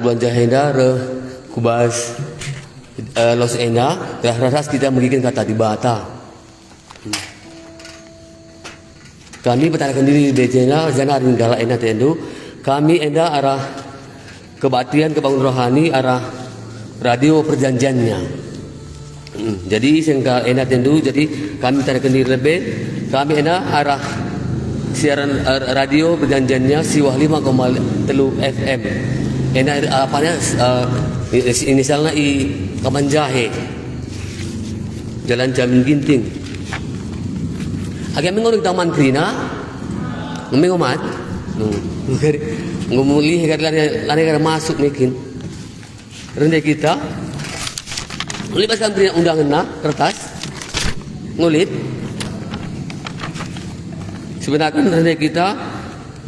bulan jahenda re kubas los enda ras kita mengikir kata di bata. Kami bertanakan diri di jena jana ringgala enda tendu. Kami enda arah kebaktian kebangun rohani arah radio perjanjiannya. Jadi sehingga enda tendu jadi kami bertanakan diri lebih. Kami enda arah siaran radio perjanjiannya Siwah 5,3 FM. Ena apanya inisialnya I Kamanjahe. Jalan Jamin Ginting. Agak mengurung taman Krina. Mengomat. Ngomuli lari masuk mungkin. Rendah kita. Ulibaskan Krina undangan na kertas. Ngulit. Sebenarnya rendah kita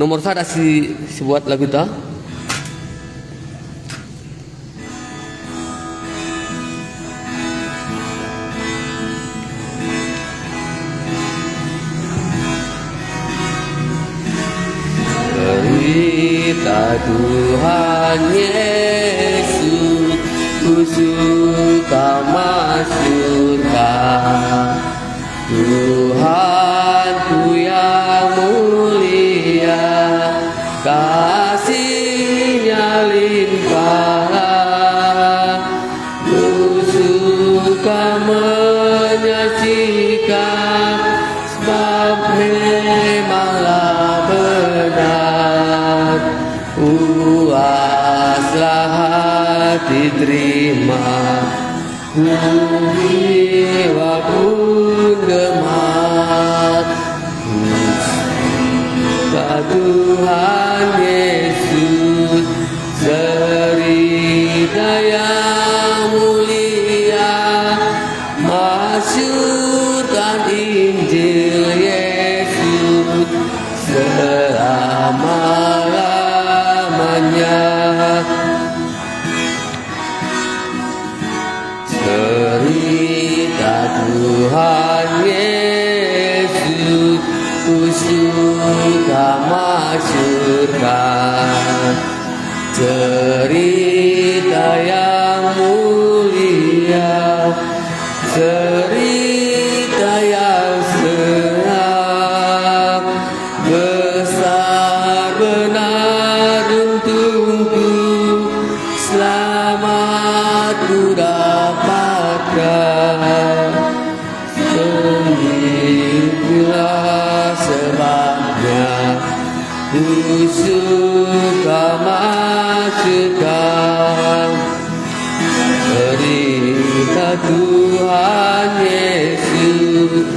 nomor 1 si buat lagu ta. Cerita Tuhan Yesus, ku suka masyurga. Tuhanku yang mulia, kasih-Nya limpah. Ku suka menyaksikan, sebab memanglah benar. Puaslah hati terima, jiwa pun gemar. Tuhan Yesus, cerita yang mulia, masyurkan Injil Yesus selama-lamanya. Cerita Tuhan Yesus, ku suka masyurkan. Cerita yang mulia, cerita yang senang, besar benar untungku, selamat ku dapatkan. Sendirilah sebabnya ku suka masyurkan. Cerita Tuhan Yesus,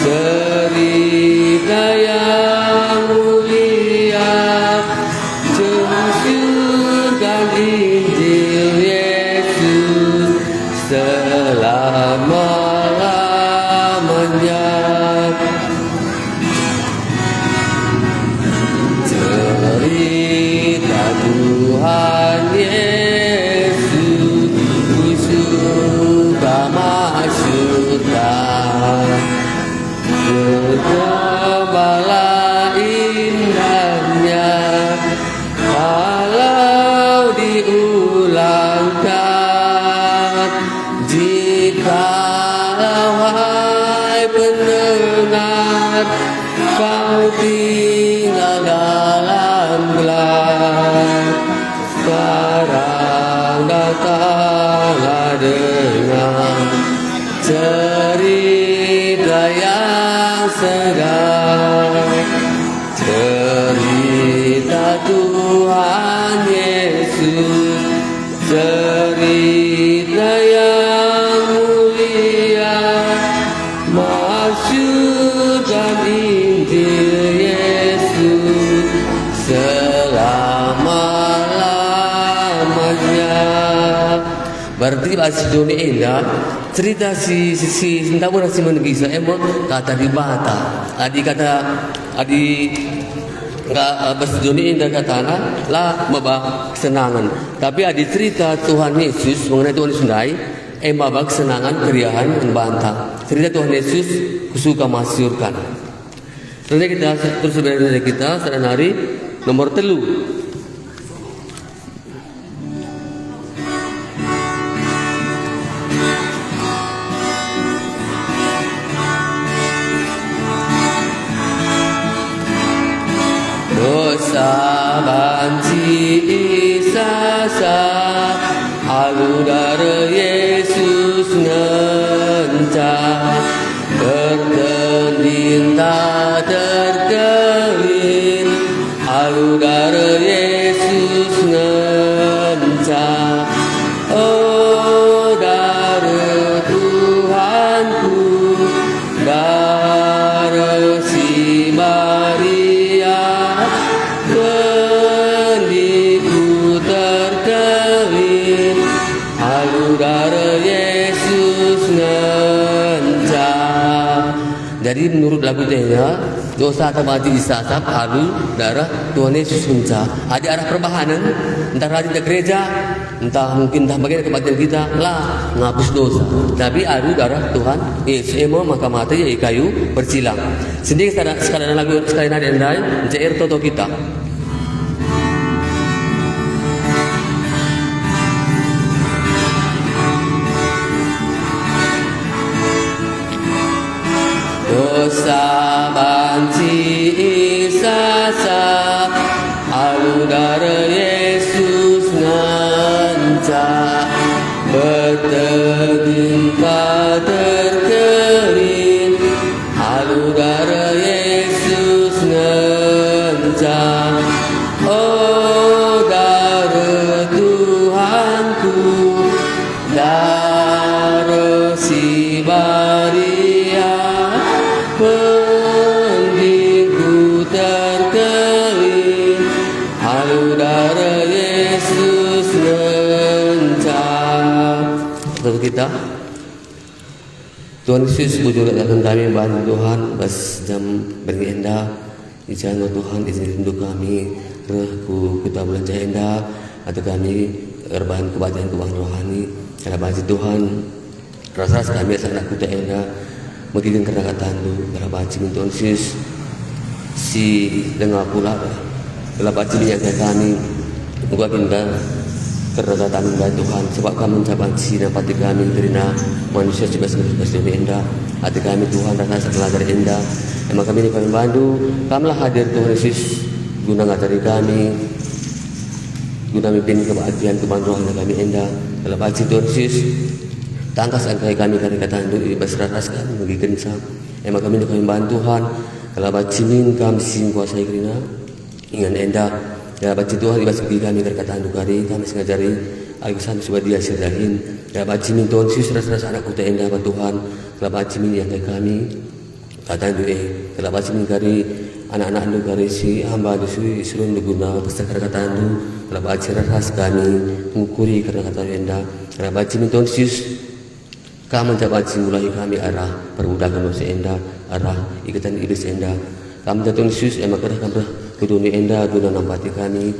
cerita yang mulia, masyurkan Injil Yesus selama-lamanya. Cerita Tuhan Yesus, ku suka masyurkan. Betapa indahnya kalau diulangkan, jikalau hai pendengar kau tinggal dalam gelap. Sekarang datanglah dengan cerita yang segar. Cerita Tuhan Yesus, cerita yang mulia, masyurkan Injil Yesus selama-lamanya. Berarti bahasa dunia indah cerita si sentamu nasi menegisa emot kata di bata adi kata adi nggak bahasa dunia indah katana lah mabak kesenangan, tapi adi cerita Tuhan Yesus mengenai Tuhan Sundai mabak kesenangan keriahan dan bantah. Cerita Tuhan Yesus kusuka masyurkan. Nanti kita terus dari kita sedang hari nomor 3. 자 Oh darah Tuhanku, darah si Maria, bendiku terkawin, halu darah Yesus ngenca. Jadi menurut lagu tehnya, dosa atau mati disasap halu darah Tuhan Yesus ngenca. Ada arah perbahanan, entah rajin ke gereja, entah mungkin entah bagian kebaktian kita lah ngapus dosa, tapi halu darah Tuhan Yesus emo maka mata ya kayu bersilang. Sendiri sekalian lagu sekalian ada endai mencair toto kita. Dosa banci isasa halu darah Yesus nganca, berteging terkering, halu darah Yesus nganca. Oh darah Tuhanku, darah si Maria, bendiku terkawin, halu darah Yesus ngencang. Lalu kita Tuhan Yesus bujur akan kami bantu Tuhan bas jam bergenda izin Tuhan izin untuk kami rehku kita belanja enda atau kami erbahan kebaikan rohani karena bantu Tuhan rasa kami sangat kuda enda mungkin karena kata itu karena baca Tuhan Yesus si dengar pula kalau baca yang kami bukan kita karena kata Tuhan sebab kami mencapai si dapat kami terina manusia juga sebesar enda hati kami Tuhan rasa setelah dari enda emang kami kami bantu kamilah hadir Tuhan Yesus guna ngajari kami guna mimpin kebahagiaan kebantuan kami enda kalau baca Tuhan Yesus tangkas angkai kami karena kata itu ibas kami bagi kensa emang kami bantu Tuhan kalau baca min kami sing kuasai kerina ingat enda ya baca Tuhan ibas bagi kami karena kata itu kami sengajari Alkitab supaya dia sirdahin ya baca min Tuhan Yesus rasa anak kuta enda Tuhan kalau baca min yang kami kata itu kalau baca min kari anak-anak itu kari si hamba itu suruh guna besar karena kata itu kalau baca rasa kami mengukuri karena kata enda kalau baca min Tuhan Yesus kami mencapai mulai kami arah perbudakan dosa enda arah ikatan iblis enda kami Tuhan Yesus emang kerana kami keduni enda guna nampati kami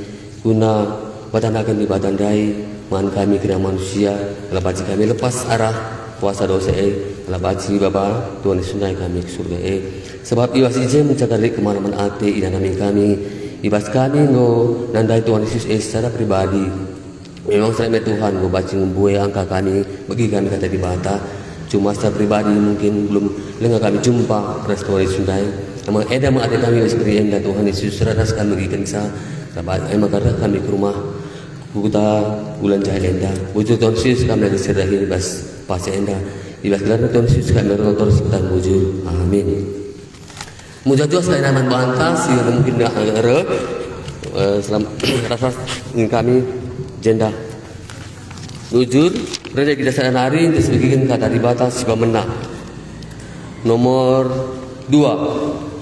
guna batanakan di batandai man kami kena manusia kalau baca kami lepas arah puasa dosa kalau baca bapa Tuhan Yesus naik kami ke surga sebab ibas izin mencakari kemana-mana ate ina kami ibas kami ngo nandai Tuhan Yesus secara pribadi. Memang saya Tuhan gue baca ngebuai angka kami bagi kami kata di bata cuma secara pribadi mungkin belum lengah kami jumpa restori Sundai emang ada ada kami seperti enda Tuhan Yesus raras kami bagi kensa emang karena kami ke rumah kita bulan jahil enda bujur Tuhan Yesus kami lagi serahin bas pas enda ibas karena Tuhan Yesus kami nonton sekitar bujur amin mujajua selain aman bantas yang mungkin dah ada rasa kami jenda jujur berada kita sana hari untuk sebagian kata di batas pemenang nomor 2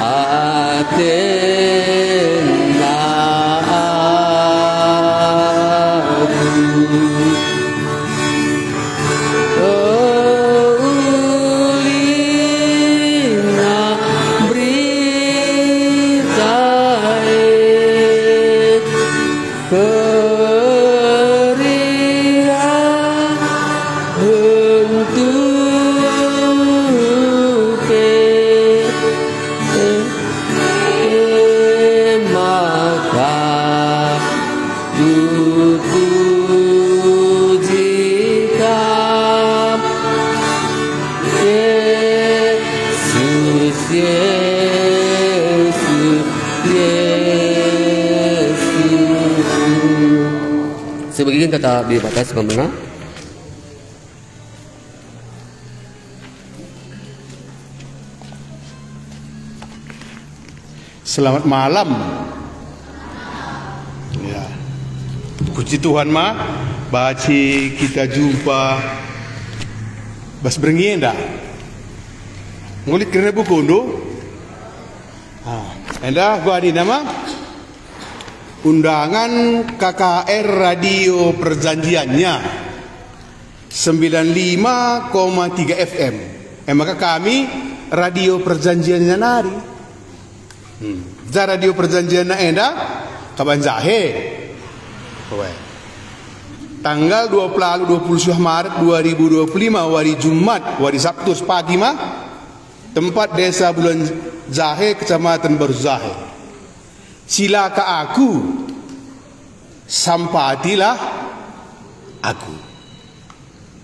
Ate Yesus, Yesus. Sebagian kata di batas pemenang. Selamat malam. Ya. Puji Tuhan ma, baci kita jumpa bas berengenda. Ngulit kena buku undu. Enda gua di nama undangan KKR radio perjanjiannya 95,3 FM. Maka kami radio perjanjiannya nari. Za radio perjanjian na enda kaban jahe. Tanggal 20 Maret 2025 hari Jumat, hari Sabtu pagi mah tempat desa Bulan Jahe, Kecamatan Baru Jahe. Silaka aku, sampatilah aku.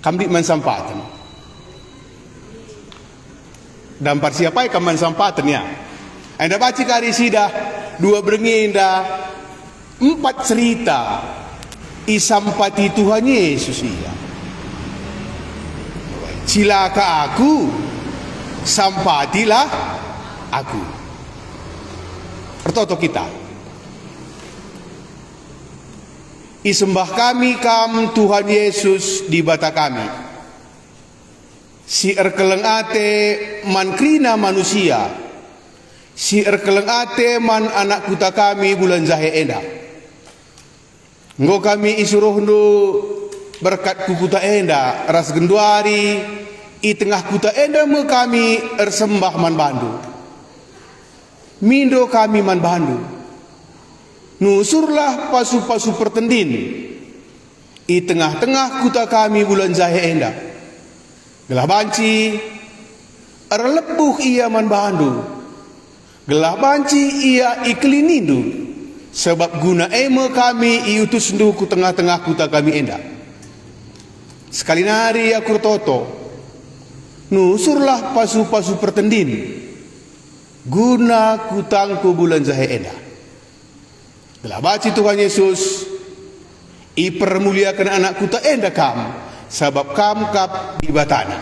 Kamdi man sampatan. Dampar siapa yang kaman sampatannya? Anda baca kari sidah 2 berengenda 4 cerita isampati Tuhan Yesus iya. Cilaka aku, sampatilah aku. Pertoto kita. Isembah kami kam Tuhan Yesus di bata kami. Si erkeleng ate man krina manusia. Si erkeleng ate man anak kuta kami bulan jahe enda. Ngo kami isuruh nu berkat kukuta enda ras genduari i tengah kuta enda me kami ersembah man bandu. Mindo kami man bandu. Nusurlah pasu-pasu pertendin i tengah-tengah kuta kami bulan jahe enda. Gelah banci erlepuh ia man bandu. Gelah banci ia iklinindu sebab guna eme kami iutus ndu ku tengah-tengah kuta kami enda. Sekali nari aku toto nusurlah pasu-pasu pertendin guna kutangku bulan jahe enda. Gelah baci Tuhan Yesus i permuliakan anak kuta enda kam sebab kam kap di batana.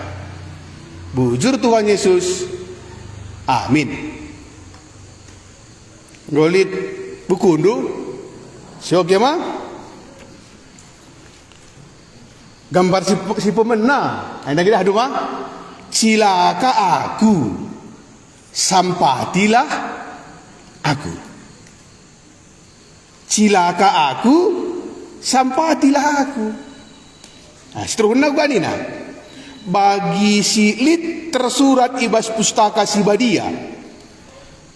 Bujur Tuhan Yesus. Amin. Golit bukundu siapa mah gambar si pemenang anda kita hadu mah cilaka aku sampatilah aku. Cilaka aku sampatilah aku. Nah seterusnya gua nina bagi si lit tersurat ibas pustaka si badia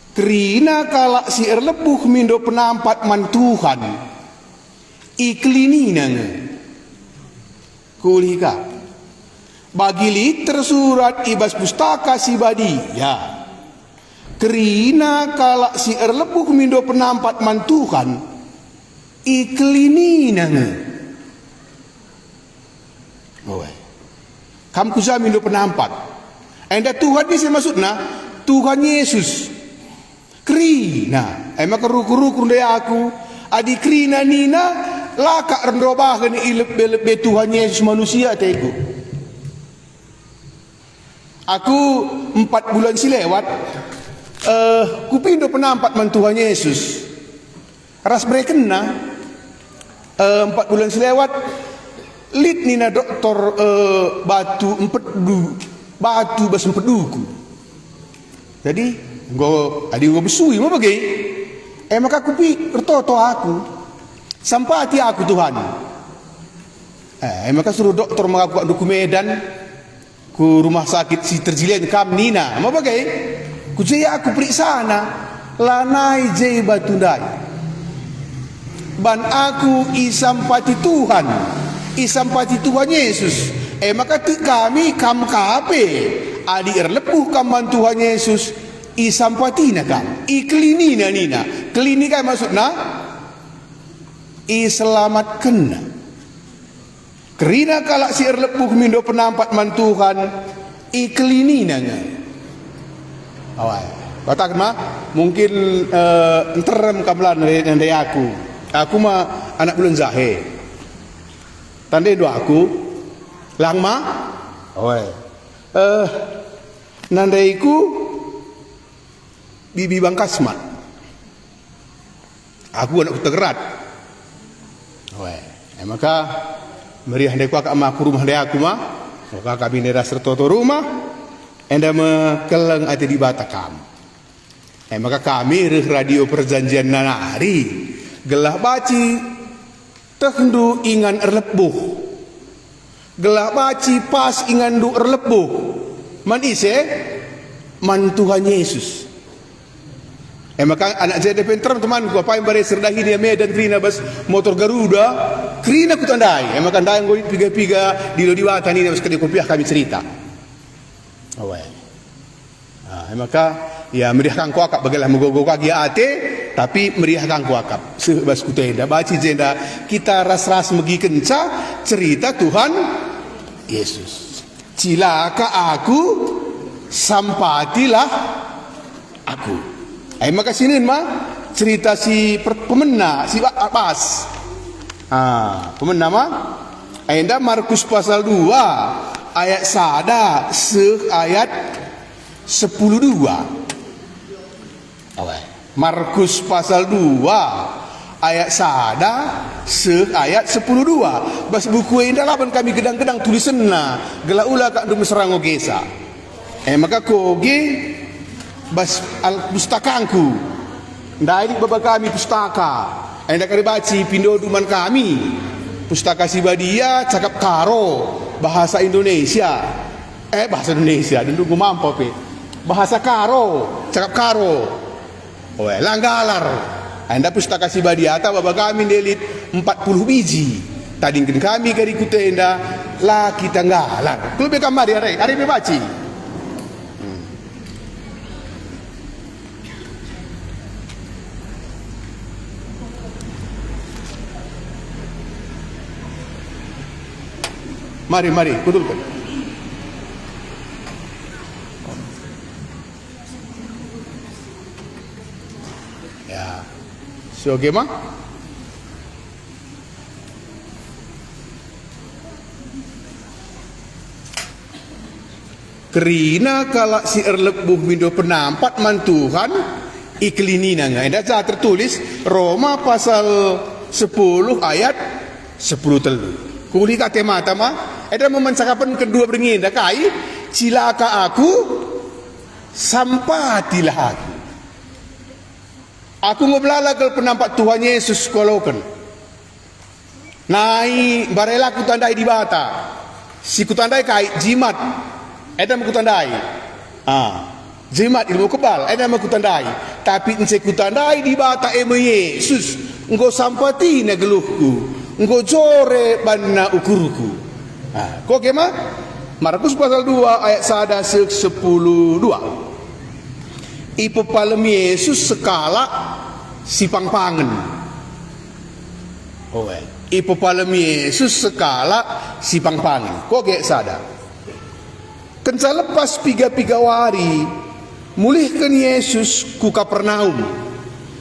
Krina kalak si erlepuh mindo penampat man Tuhan iklini nang kulika bagi li tersurat ibas pustaka si badia krina kalak si erlepuh mindo penampat man Tuhan iklini nang kam kusa mindo penampat enda Tuhan ni saya maksudna Tuhan Yesus krina maka ruku-ruku ndai aku adi krina nina laka rendobahan ilebe Tuhan Yesus manusia teku. Aku 4 bulan silewat kupindo penampat man Tuhan Yesus ras berekena 4 bulan silewat lit nina doktor batu empedu batu bas empeduku jadi go adi go besui mau bagi maka kupi tertoto aku sampati aku Tuhan maka suruh dokter mengaku aku Medan ku rumah sakit si terjilian kam nina mau bagi ku jaya aku periksa na lanai jay batundai ban aku isampati Tuhan Yesus maka kami kam kape adi erlepuh kaman Tuhan Yesus isampatina kam iklinina nina klinika maksudna iselamatkan kerina kalak si erlepuh mindo penampat man Tuhan iklinina Awal. Katakan mah mungkin enterem kamlan dari aku. Aku mah anak bulan Zahe. Tandai doa aku lang mah. Awal. Nandaiku bibi Bangkasmat. Aku anak Kutegerat. Awal. Maka meriah deku akak mah aku rumah dia aku mah. Maka kami daerah serta rumah. Enda mekeleng ati di Batakam. Maka kami radio perjanjian nanari gelah baci tehdu ingan erlebuh. Gelah baci pas ingan du erlebuh. Man ise man Tuhan Yesus. Maka anak saya depan teman ku apa yang bare serdahi dia Medan Krina bas motor Garuda Krina ku tandai. Maka tandai ngoi piga-piga di Lodiwata ni bas kedi kopiah kami cerita. Awal. Maka ya meriahkan ku akak bagalah mogogo kaki ate tapi meriahkan ku akak sebas ku tenda baci jenda kita ras-ras megi kenca cerita Tuhan Yesus. Cilaka aku sampatilah aku. Maka sini mah cerita si pemena si Abbas. Pemena mah enda Markus pasal 2 ayat sada ayat 10:2. Markus pasal 2 ayat sada ayat 10:2. Bas buku indah laban kami gedang-gedang tulisanna gelaula kak dum serango gesa. Maka koge bas al pustakaku ndai baba kami pustaka enda kari baci pindo duman kami pustaka Sibadia cakap karo bahasa Indonesia dan tunggu mampu pe bahasa karo cakap karo langgalar anda pustaka Sibadia ta baba kami delit 40 biji tadi kami kari kutenda la kita ngalar kulo be kamari are be baci. Mari, kudulkan. Ya, so gimana? Kerina kalau si erlebuh mindo penampat mantuhan iklinina nggak ada tertulis Roma pasal 10 ayat 10 telu. Kuli kate mata mah ada memencakapan kedua beringinda kai cilaka aku sampatilah aku ngoblala ke penampak Tuhan Yesus kolokan nai barela ku tandai di bata si ku tandai kai jimat ada ku tandai jimat ilmu kebal ada ku tandai tapi ence ku tandai di bata Yesus engko sampati na geluhku engko jore banna ukurku. Kok kema? Markus pasal 2 ayat sada 10:2. Ipo palem Yesus sekala si pangpangen. Ipo palem Yesus sekala si pangpangen. Kok ge sada? Kenca lepas piga-piga wari mulihkan Yesus ku Kapernaum.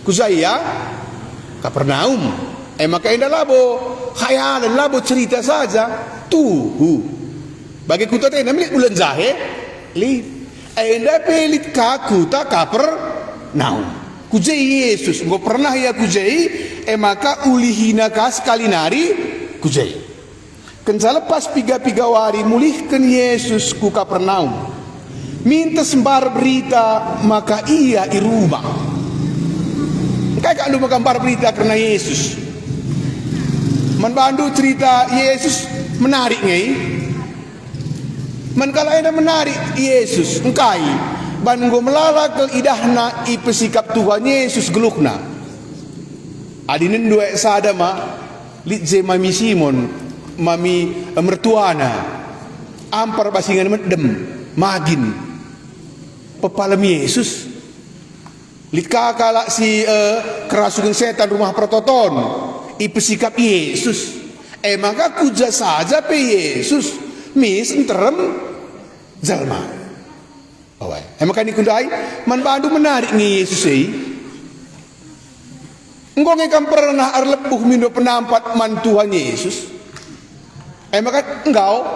Ku saya Kapernaum. Maka indah labo khayalan labo cerita saja. Tuhu bagi kuta teh namanya bulan Zahe li enda pelit kaku ta kaper naum kujai Yesus ngo pernah ya kujai maka ulihina kas kalinari kujai kenca lepas piga-piga wari mulihkan Yesus ku Kapernaum minta sembar berita maka ia di rumah kayak lu magambar berita karena Yesus manbandu cerita Yesus menarik ngai man kalau ada menarik Yesus engkai ban go melala ke idahna ipesikap Tuhan Yesus gelukna adinen dua sadama litje mami Simon mami mertuana ampar basingan medem magin pepalem Yesus lit kakala si kerasukan setan rumah prototon ipesikap Yesus maka kuja saja pe Yesus mis enterem jalma Maka ni kundai man bandu menarik ni Yesus engkau ngekam pernah arlepuh mindo penampat man Tuhan Yesus. Maka engkau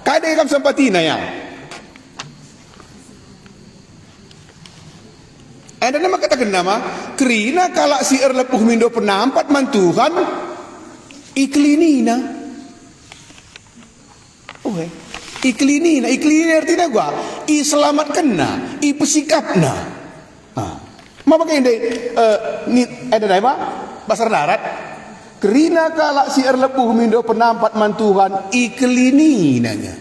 kada ngekam sempatina ya. Dan nama katakan nama kerina kalak si arlepuh mindo penampat man Tuhan iklinina. Iklinina artinya gua iselamatkan na, ipesikapna. Maka ini ni ada nama basar darat. Kerina kalak si erlepuh mindo penampat man Tuhan iklininanya.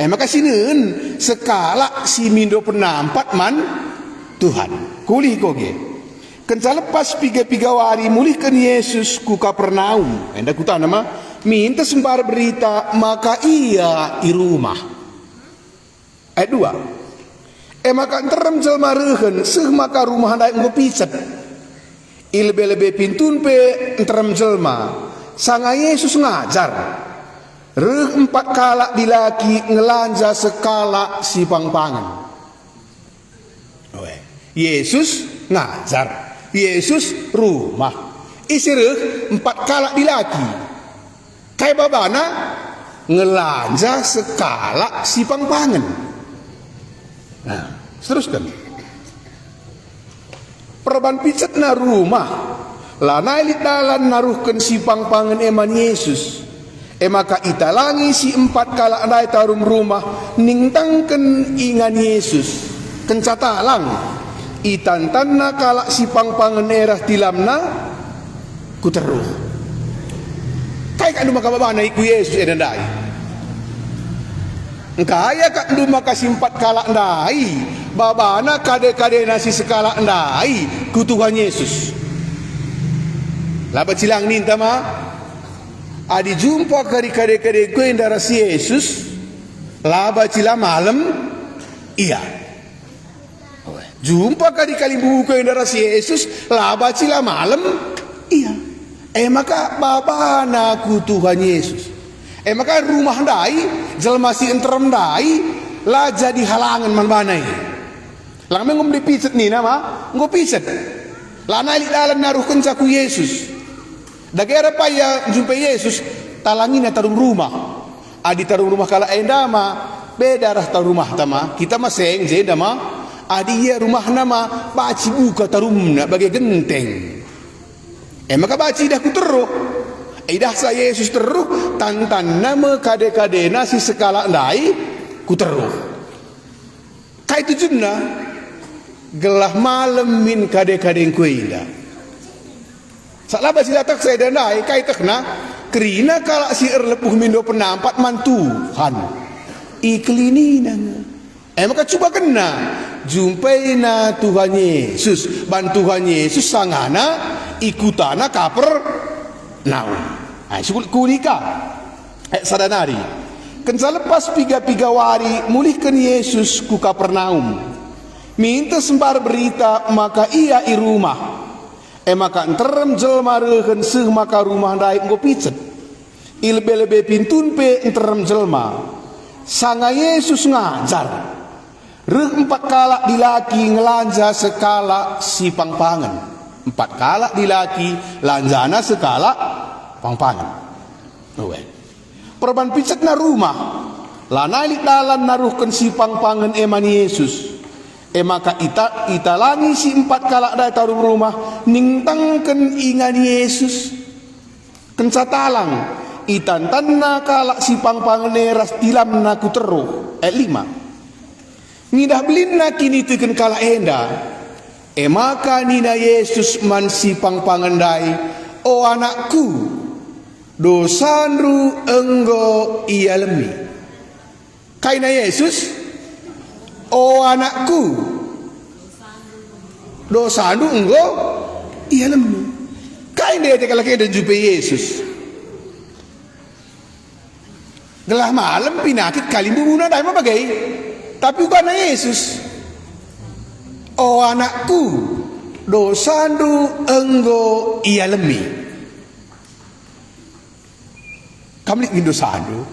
Maka sinin sekala si mindo penampat man Tuhan. Kulih koge. Kenca lepas piga wari mulihkan Yesus ku Kapernaum. Enda kuta nama minta sembar berita maka ia di rumah. Ayat 2. Maka terem jelma rehen seh maka rumah handai ngopiset. Ilbe-lebe pintun pe terem jelma. Sanga Yesus ngajar. Reh 4 kala dilaki ngelanja sekala si pangpangan. Yesus ngajar. Yesus rumah. Isi reh 4 kala dilaki. Kayak babana ngelanja sekala si pangpangan. Nah, teruskan. Perban picet na rumah. Lana elit dalan naruhkan si pangpangan eman Yesus. Maka italangi si 4 kala andai tarum rumah ningtangken ingan Yesus. Kencatalang itantanna kala si pangpangan erah tilamna kuteruh. Kaya kan maka babana iku Yesus edandai. Kaya kan maka si 4 kala ndai. Babana kade-kade nasi sekala ndai ku Tuhan Yesus. Labat silang ninta ma adi jumpa kade-kade ku endara si Yesus. Labat sila malam iya. Jumpa kali buku endara si Yesus. Labat sila malam iya. Maka babana ku Tuhan Yesus. Maka rumah ndai jelma si enterem ndai la jadi halangan man banai. Lang mengum dipiset ni nama ngopiset. La nali dalan naruh kenca ku Yesus. Dagera pa ya jumpa Yesus talangina tarum rumah. Adi tarum rumah kala endama beda rah tarum rumah tama. Kita maseng je dama adi ya rumah nama baci buka tarumna bagai genteng. Maka baci dah ku teruh. Dah sa Yesus teruh tantan nama kade-kade nasi sekala ndai ku teruh. Kai tujunna gelah malam min kade-kade ku indah. Salah basi datak saya dandai kai tekna kerina kala si erlepuh mindo penampat man Tuhan iklinina. Maka cuba kena jumpai na Tuhan Yesus ban Tuhan Yesus sangana ikutana Kapernaum. Kulika sadanari kenca lepas piga wari mulihkan Yesus ku Kapernaum minta sembar berita maka ia i rumah. Maka enterem jelma rehen seh maka rumah ndai nggo picet ilbe-lebe pintun pe enterem jelma sanga Yesus ngajar reh 4 kala dilaki ngelanja sekala si pangpangan. 4 kala dilaki lanjana sekala pangpangan. Perban picet na rumah lana elit dalan naruhkan si pangpangan eman Yesus. Maka italangi si 4 kala dai tarum rumah ningtangken ingan Yesus. Kencatalang itantanna kala si pangpangan eras tilamna ku teruh. 5. Ngidah belinna kini teken kala enda. Maka nina Yesus man si pangpangan dai, o anakku, dosanru enggo ia lemi. Kaina Yesus, o anakku, dosanru enggo ia lemi. Kaina dia kalau kita jumpa Yesus. Gelah malam pinakit kalimbuna dai mabagai. Tapi bukan Yesus. O anakku, dosandu enggo ia lemi. Kamu lihat dosandu.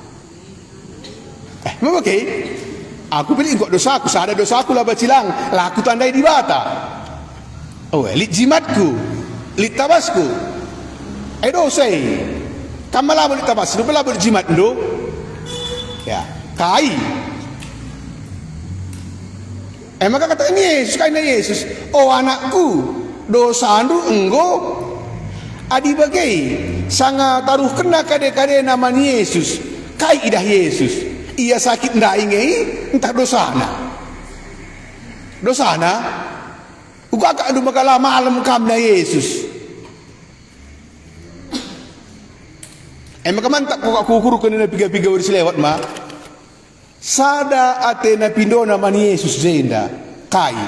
Memang okay. Aku pilih kok dosaku, sada dosaku lah bacilang, lah aku tandai di bata. Oh, lit jimatku, lit tabasku. Dosai. Kamala lit tabas, lu pala lit jimat ndo. Ya, kai. Maka kata Yesus, kaina Yesus, oh anakku, dosa andu enggo adi bagai sanga taruh kena kade-kade nama Yesus. Kai idah Yesus. Ia sakit ndak ingei entah dosana uga ka adu makala malam kamna Yesus maka mantap kok aku ukur kena piga-piga urus lewat ma sada atena pindo nama Yesus zenda kai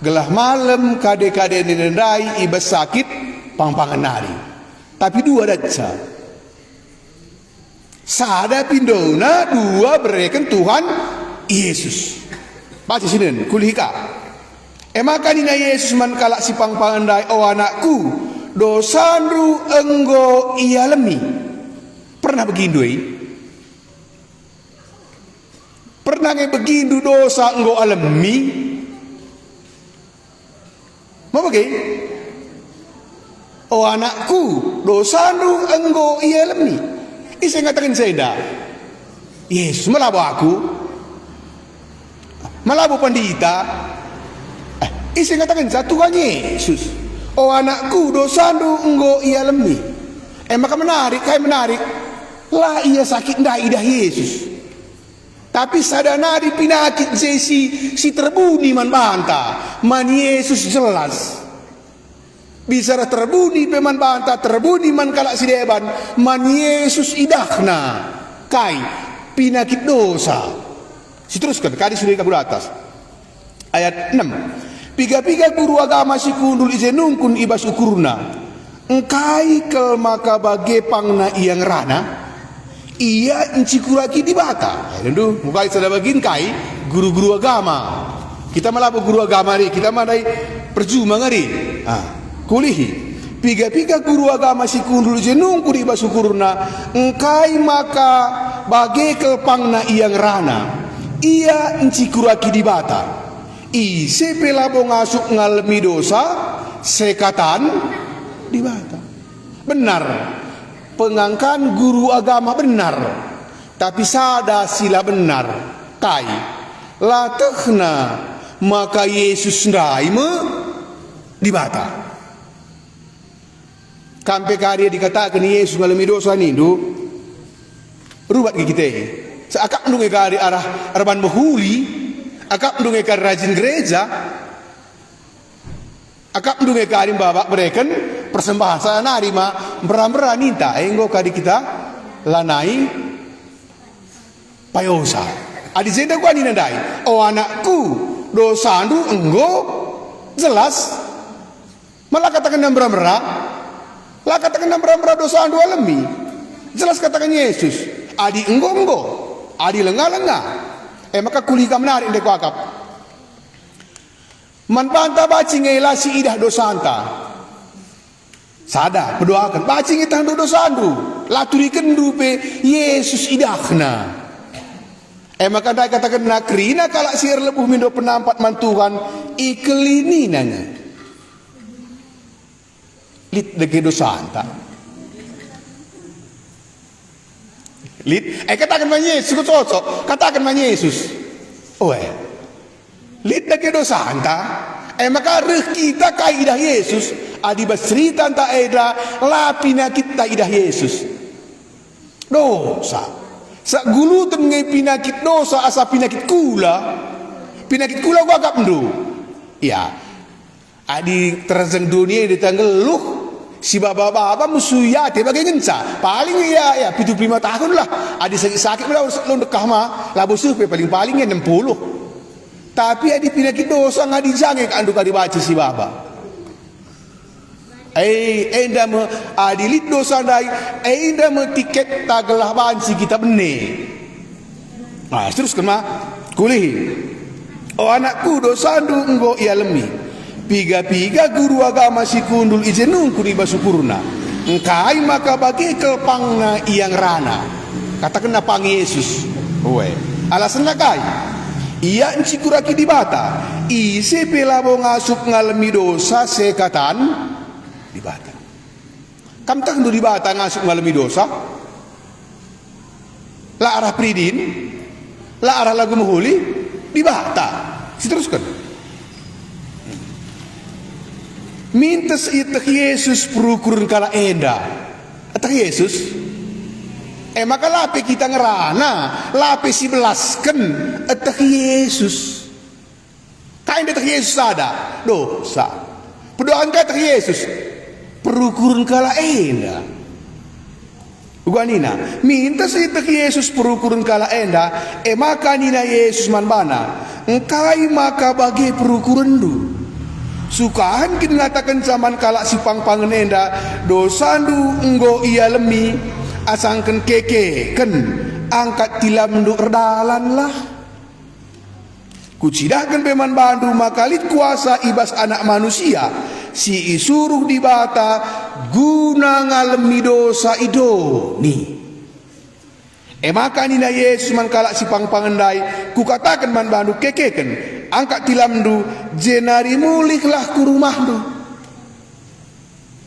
gelah malam kade-kade nendai iba sakit pang-pangan nari tapi dua daca sada pindona dua berikan Tuhan Yesus. Baca sini kulihika. Maka dina Yesus man kalak si pang-pangandai oh anakku dosandu enggo ia lemi. Pernah begindui? Pernah nge begindu dosa enggo alemi? Mau bagi? Oh anakku dosandu enggo ia lemi. Isa ngatakan saya dah Yesus malabo aku malabo pandita isa ngatakan sa Tuhan Yesus oh anakku dosandu enggo ia lemi maka menarik lah ia sakit ndak idah Yesus tapi sadanari pinakit si terbuni man banta man Yesus jelas bisa terbuni peman banta terbuni man kalak si deban man Yesus idahna kai pinakit dosa teruskan kali sudah kabur atas ayat 6 piga-piga guru agama si kundul izenungkun ibas ukurna engkai kel maka bage pangna iyang rana ia encikuraki di bata aduh mukai sada bagin kai guru-guru agama kita malah guru agama ri kita madai percuma ngari kulihi piga-piga guru agama si kundul jenung kuri basukurna engkai maka bage kelpangna iyang rana ia encikuraki di bata ise pelabo ngasuk ngalemi dosa sekatan di bata benar pengangkan guru agama benar tapi sada sila benar kai latehna maka Yesus ndaime di bata sampai kali dikatakan Yesus ngalami dosa ni do rubat ke kita seakak ndunge kali arah arban behuli akak ndunge kali rajin gereja akak ndunge kali babak bereken persembahan saya narima beram-beram ninta enggo kali kita lanai payosa adi zenda gua ni nandai oh anakku dosa andu enggo jelas malah katakan beram-beram lah katakan beram-beram dosa andu alami jelas katakan Yesus adi enggo adi lenga-lenga maka kulika menarik ndek wakap man banta bacing ngelasi idah dosa anta sada berdoakan bacing itah dosa andu laturikan rupe Yesus idahna maka anda katakan nakrina kalak sir lebuh mindo penampat mantuhan ikelini nanya lit deke dosa anta lit katakan man Yesus cocok katakan man Yesus lit deke dosa anta maka reh kita kaidah Yesus adi basrita anta eda lapina kita idah Yesus dosa sa gulutan ngai pinakit dosa asa pinakit kula gua agak mdu ya adi terzeng dunia di tanggeluh si baba musuyate bagai ngenca paling ya 75 tahun lah adi sakit lah lo dekah mah labu supe paling 60 tapi adi pinakit dosa ngadi jange kandu kadi baca si baba enda me adilit dosa dai enda me tiket tagelah banci kita bene terus kena kulih oh anakku dosa andu enggo ia lemi piga-piga guru agama si kundul ijenung kuni basukurna engkai maka bagi kelpangna iyang rana katakan pang Yesus alasan kai Ia kuraki di bata. Ise pelabo ngasup ngalami dosa sekatan di bata. Kam tak di bata ngasup ngalami dosa. La arah pridin, la arah lagu muhuli di bata. Diteruskan. Mintas itak Yesus perukurun kala enda. Atak Yesus. Maka lape kita ngerana, lape si belaskan atak Yesus. Kain atak Yesus ada dosa. Pedoan kata Yesus perukurun kala enda. Uganina, minta si atak Yesus perukurun kala enda. Maka nina Yesus manbana, engkai maka bagi perukurun du. Sukahan kin ngatakan zaman kala si pangpangen enda dosandu enggo ia lemi asangken keke ken angkat tilam du erdalan lah. Kucidahkan peman bandu makalit kuasa ibas anak manusia si isuruh di bata guna ngalemi dosa ido ni. Maka nina Yesus man kalak si pangpangendai kukatakan man bandu kekeken angkat tilam du jenari muliklah ku rumah du.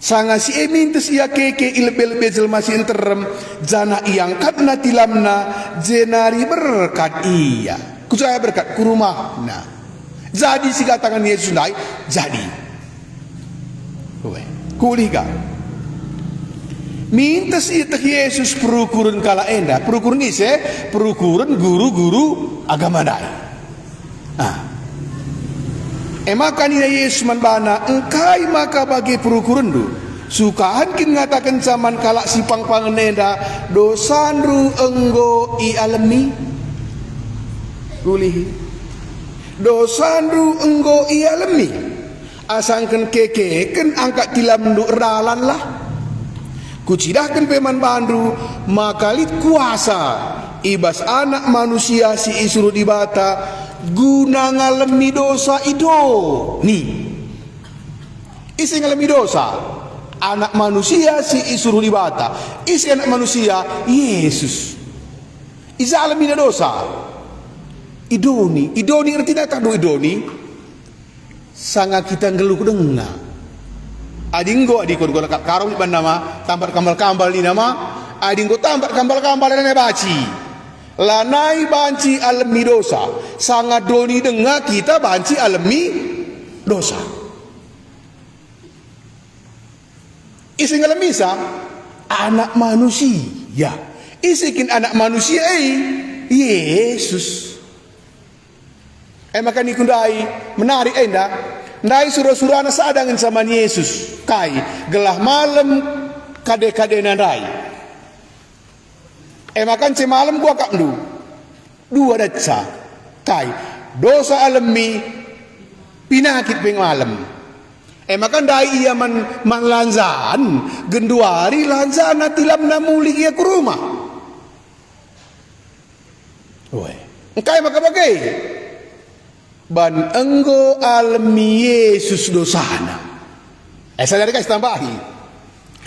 Sanga si emintes ia keke ilbe-ilbe jelma si interem jana iangkat na tilamna jenari berkat iya. Kucaya berkat ku rumah na. Jadi si katakan Yesus dai jadi. Kuliga. Mintes itak Yesus perukurun kala enda. Perukurun ise perukurun guru-guru agama dai. Maka nina Yesus manbana engkai maka bagi perukurun du. Sukahan kin ngatakan zaman kalak si pangpangen enda dosandu enggo i alami. Gulihi. Dosandu enggo i alami. Asangken keke ken angkat tilam du erdalan lah. Kucidahkan peman bandu makalit kuasa ibas anak manusia si isuruh di bata guna ngalemi dosa ido nih. Isi ngalemi dosa anak manusia si isuruh di bata. Isi anak manusia Yesus. Isa alami dosa idoni. Idoni ngerti tak do idoni? Sangat kita ngeluh dengar. Adinggo adikon gona karong ban nama tampat kambal-kambal di nama adinggo tampat kambal-kambal dan baci lanai banci alami dosa sangat doni dengar kita banci alami dosa isi ngalami sa anak manusia isikin anak manusia Yesus maka nikundai menarik enda ndai surah-surah na sadangan sama Yesus kai gelah malam kade-kade nandai makan ce malam gua kak ndu dua daca kai dosa alami pinakit ping malam makan dai ia man lanzan genduari lanzan tilam namuli ia ke rumah kai maka bagai ban enggo alami Yesus dosana. Sadari kasih tambahi.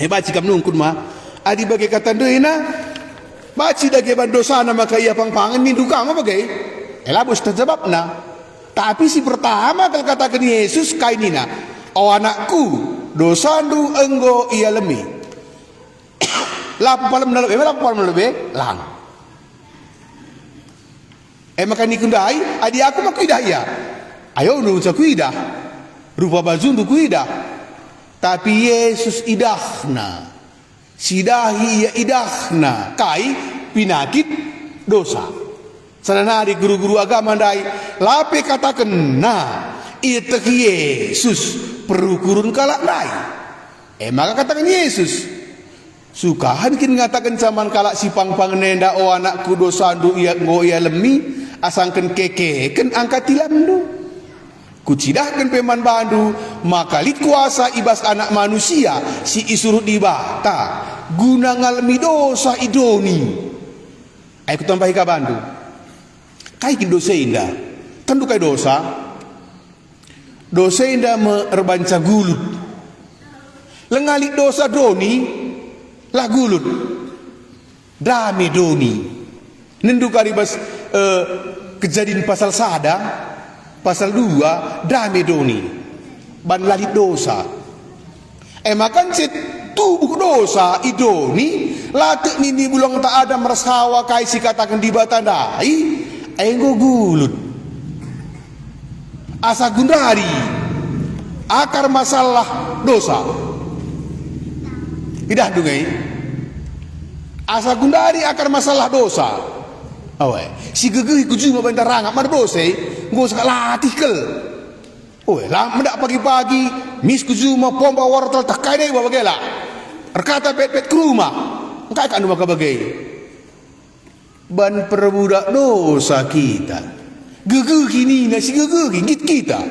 Baci kam nungkun ma. Adi bagai kata doina. Baci dage ban dosana maka ia pangpangan mindu kama bagai. Labus terjawabna. Tapi si pertama kalau katakan Yesus kainina. O anakku dosandu enggo ia lemi. Lapu palam nalebe lang. Maka nikundai adi aku mak kuidah ya. Ayo nu sa kuidah. Rupa bazundu kuidah. Tapi Yesus idahna. Sidahi ya idahna. Kai pinakit dosa. Sananari guru-guru agama dai lape katakan nah itak Yesus perukurun kalak dai. Maka katakan Yesus sukahan kin ngatakan zaman kalak si pangpang nenda o anakku dosandu ia ngo ia lemi asangken keke ken angkat tilamdu kucidahkan peman bandu makalit kuasa ibas anak manusia si isuruh di bata guna ngalami dosa idoni. Ayo tambahi ka bandu kai kin dosa indah tentu kai dosa indah merbanca gulut lengalik dosa doni lah gulut dami doni nendu karibas Kejadian pasal sada, pasal 2, dame doni. Ban lalit dosa. Makan set tubuh dosa idoni, latik nini bulang tak ada merasawa kai si katakan di batandai, enggo gulut. Asa gundari, akar masalah dosa. Idah dungai. Asa gundari akar masalah dosa. Awe, si gegeh kuju bentar rangap mar dosa, nggo sak latih kel. Lah mendak pagi-pagi mis kuju ma pompa wortel tak kai dei babagela. Rekata pet-pet ke rumah. Engkai kan rumah bagai. Ban perbudak dosa kita. Gegeh kini nasi gegeh git kita.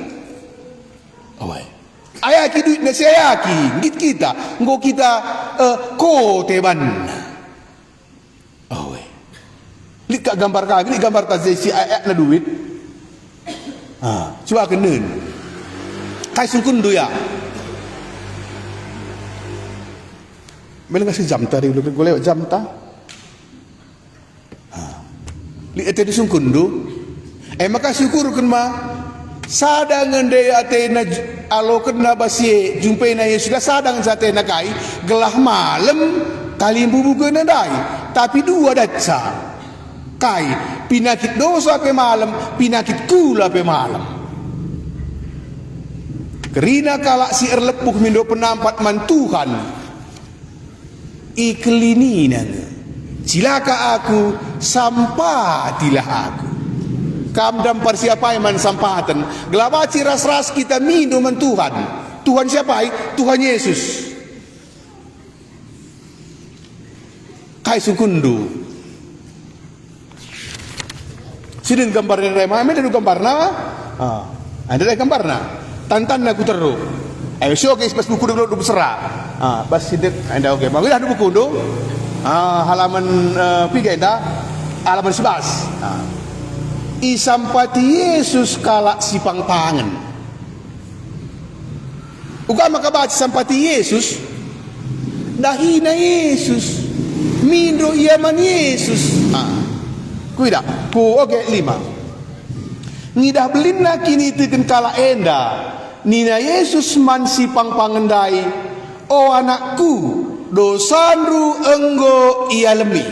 Awe. Ayaki duit nasi ayaki git kita. Nggo kita kote ban. Awe. Lihat kat gambar kami, lihat gambar tak si ayat na duit. Coba kenen. Kai sungkun do ya. Mela kasi jam tadi gue lewat jam ta. Lihat tadi sungkun do. Maka syukur kan ma. Sadangan de atena alo kena basi jumpai na Yesus sadang zatena kai gelah malam kali bubu kena dai. Tapi dua datsa. Kai pinakit dosa pe malam, pinakit kula pe malam. Kerina kalak si erlepuh mindo penampat man Tuhan ikelininang cilaka aku sampatilah aku kamdam persiapai man sampatan gelabaci ras-ras kita mindo man Tuhan. Tuhan siapa? Tuhan Yesus. Kai sukundu sidin gambar dari mana ada gambar na? Ada gambar na? Tantan aku terus. Ayo oke pas buku dulu bersera. Bas sidik anda oke. Bagilah ada buku dulu. Halaman 3 anda halaman 11. Isampati Yesus kalak si pangpangan. Uga maka baca sampati Yesus. Dahina Yesus. Mindo iaman Yesus. Kuida. Ku oke 5. Ngidah belina kini titin kala enda. Nina Yesus man si pangpangendai. O anakku, dosanru enggo ia lemi.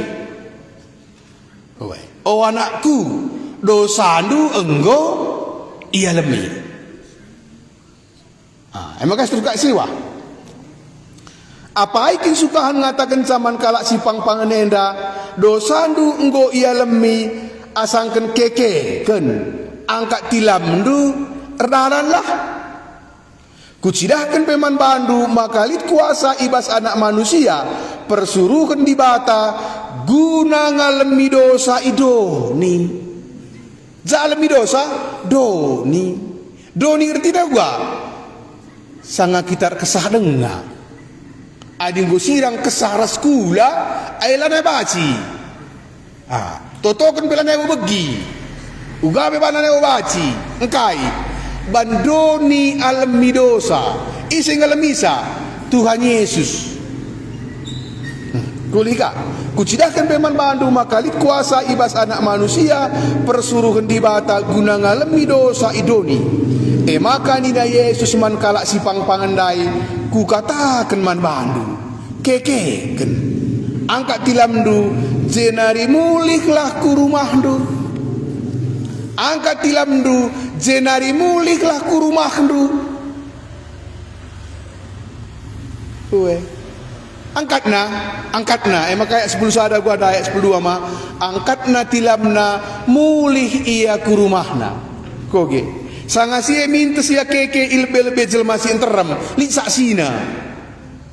O anakku, dosanru enggo ia lemi. Emang kasih tukak siwa. Apa ikin sukahan ngatakan zaman kalak si pangpangendenda. Dosanru enggo ia lemi. Asangken keke ken angkat tilam du erdalanlah. Kucidahkan peman bandu makalit kuasa ibas anak manusia persuruhan di bata guna ngalemi dosa idoni. Zalemi dosa doni. Doni ngerti dah gua. Sanga kita kesah dengar. Ading go sirang kesah raskula ailana baci. Totokan pelana begi. Ugabe banana baci. Engkai bandoni alami dosa isi ngalamisa Tuhan Yesus. Kulika kucidahkan peman bandu makalit kuasa ibas anak manusia persuruhan di bata guna ngalami dosa idoni. Maka nina Yesus man kalak si pangpangandai ku katakan man bandu kekeken angkat tilamdu jenari muliklah ku rumahdu. Angkat tilamdu jenari muliklah ku rumahdu. Angkatna emang kayak 10 sada gua ada ayat 10 ama angkatna tilamna mulih ia ku rumahna. Koge sangasi minta sia keke ilbe-lebe jelma si enterem li saksina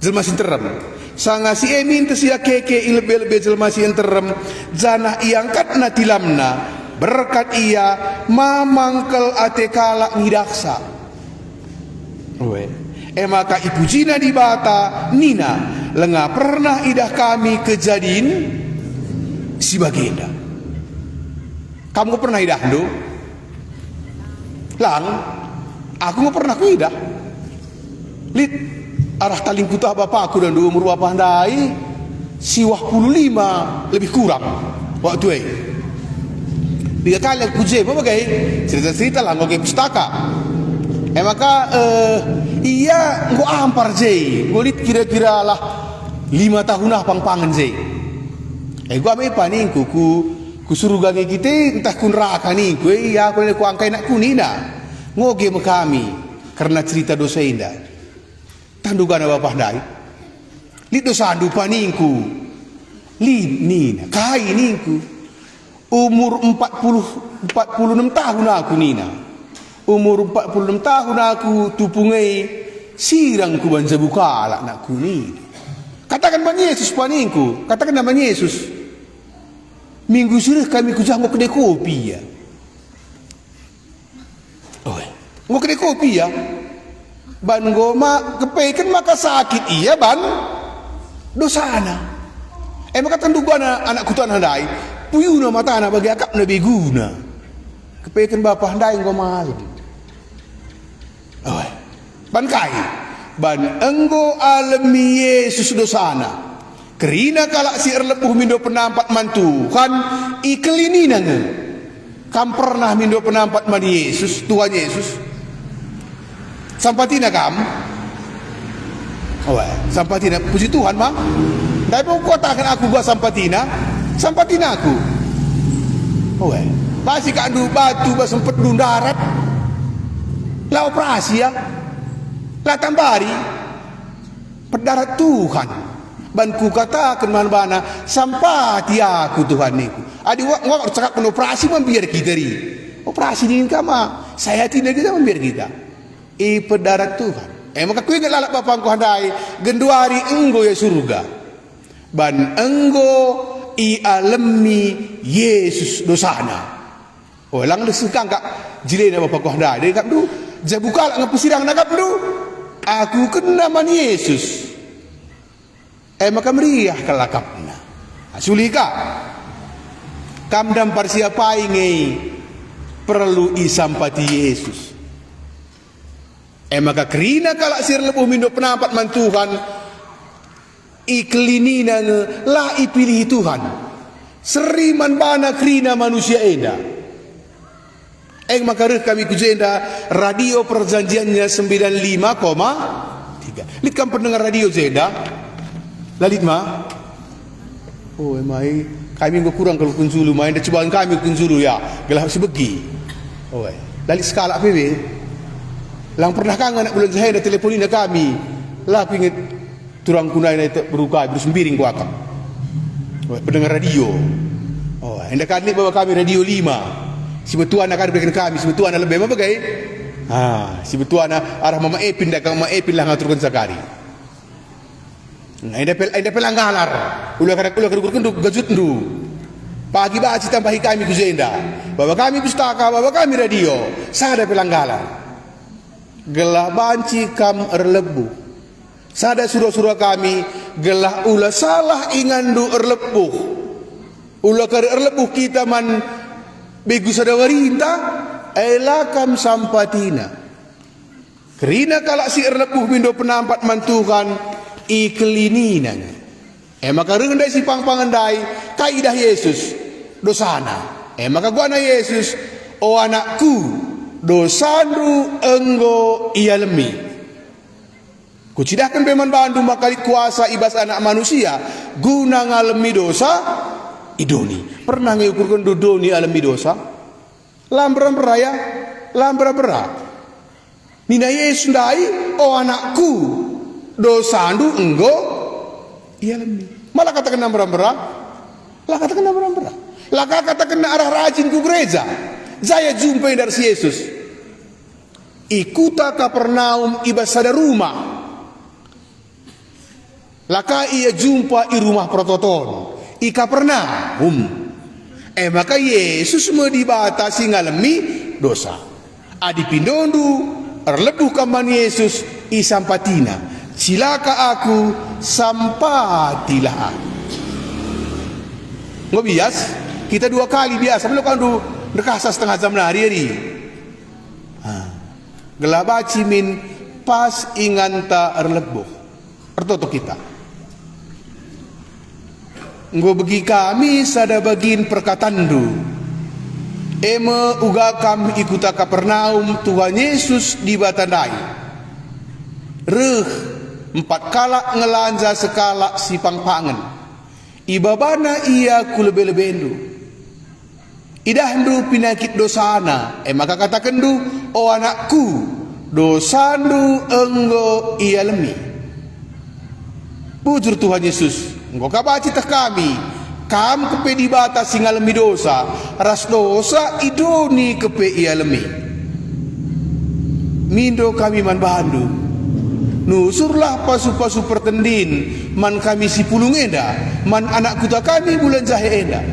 jelma si enterem sangasi minta sia keke ilbe-lebe jelma si enterem janah iangkatna tilamna berkat ia mamangkel ate kalak ngidaksa. Maka ibu jina di bata nina lengah pernah idah kami kejadian si bagenda. Kamu pernah idah do? Lang, aku nggak pernah idah. Lit arah taling kutah bapakku dan umur bapak handai siwah 15 lebih kurang waktu Biga kali aku je bagai cerita-cerita lah ngoge pustaka. Maka iya ngo ampar je. Ngo lit kira-kira lah 5 tahun lah pang-pangan je. Gua me paning ku suruh gage kita entah kun raka ni ku iya ku angkai nak kunina. Ngoge kami karena cerita dosa indah. Tandugana bapak dai. Lit dosa andu paningku. Lit nina kai ningku. Umur 46 tahun aku nina. Umur 46 tahun aku tupungai sirang ku banja bukala nak kuni. Katakan Bang Yesus paningku. Katakan nama Yesus. Minggu sore kami ku jangkau kedai kopi ya. Oh, ngok kedai kopi ya. Ban goma kepeikan maka sakit iya ban. Dosana. Maka tentu anak kutuan handai. Puyuna mata anak bagi akap nabi guna. Kepeikan bapak handai goma malam. Oh, ban kai. Ban enggo alami Yesus dosana. Kerina kalak si erlepuh mindo penampat mantu kan ikelini nang. Kam pernah mindo penampat man Yesus, Tuhan Yesus. Sampatina kam. Oh, sampatina puji Tuhan mah. Dai mau katakan aku gua sampatina aku. Oh, masih kandu batu ba sempet darat. Lah operasi ya. Lah tambari pendarat Tuhan. Ban ku katakan man bana sampati aku Tuhan niku. Adi wak cakap pen operasi membiar kita ri. Operasi dingin kama. Saya tidak kita membiar kita. Pendarat Tuhan. Maka ku ingat lalak bapangku handai genduari enggo ya surga. Ban enggo alami Yesus dosana. Oh lang lesukang kak jilena bapangku handai. Dia kap du jabuka ngap sirang nakap du. Aku kena man Yesus. Maka meriah kelakapna. Sulika. Kamdam parsiapai ngei perlu isampati Yesus. Maka kerina kalak sir lepuh mindo penampat man Tuhan. Iklinina la ipilih Tuhan. Seriman bana kerina manusia eda. Maka kami kujenda radio perjanjiannya 95,3. Lit kam pendengar radio Zeda. Lalit ma. Oh emai kami go kurang kalau kunjulu main dah cobaan kami kunjulu ya. Gelah sebegi. Oh lalit skala PB. Lang pernah kangen nak bulan Zahir teleponin kami. Lah pinget turang kunai na berukai bersembiring ku akak. Oh pendengar radio. Oh hendak kali bawa kami radio 5. Si betuan akan berikan kami, si betuan lebih apa bagai? Si betuan arah Mama Epin dah Mama Epin lah ngaturkan sekali. Enda pelanggalar. Ulah kadang gajut ndu. Pagi baci tambahi kami kuzenda. Bawa kami pustaka, bawa kami radio. Sada pelanggalar. Gelah banci kam erlebu. Sada surah-surah kami gelah ulah salah ingandu erlebuh. Ulah kari erlebuh kita man begu sadawarita elakam sampatina. Kerina kalak si erlebuh mindo penampat mantukan ikelininan. Maka rendai si pang-pangandai kaidah Yesus dosana. Maka gua na Yesus, o anakku dosandu enggo ialemi. Kucidahkan beman bandu makali kuasa ibas anak manusia guna ngalemi dosa idoni. Pernah ngukurkan dudoni alami dosa? Lambran beraya, lambran berat. Nina Yesus dai, o anakku dosandu enggo ialemi. Malah katakan lambran berat. Lah katakan lambran berat. Lah katakan arah rajin ku gereja. Saya jumpai dari Yesus. Ikuta Kapernaum ibas sada rumah. Laka ia jumpa i rumah prototon. I Kapernaum. Maka Yesus mau dibatasi ngalami dosa. Adi pindondu erlebuh kaman Yesus i sampatina. Silaka aku sampatilah aku. Nggak bias. Kita 2 kali biasa. Belum kan dekasa setengah jam hari. Gelabaci min pas inganta erlebuh. Pertoto kita. Nggo bagi kami sada bagin perkatandu. Ema uga kami ikuta Kapernaum Tuhan Yesus di batandai. Reh 4 kalak ngelanja sekala si pangpangen. Ibabana ia kulebe-lebendu. Idahndu penyakit dosana. Maka katakandu, oh anakku, dosandu enggo ia lemi. Bujur Tuhan Yesus, engkau kabaci teh kami. Kam kepe di batas singa lemi dosa. Ras dosa idoni kepe ia lemi. Mindo kami man bandu. Nusurlah pasu-pasu pertendin. Man kami si pulung enda. Man anak kuta kami bulan jahe enda.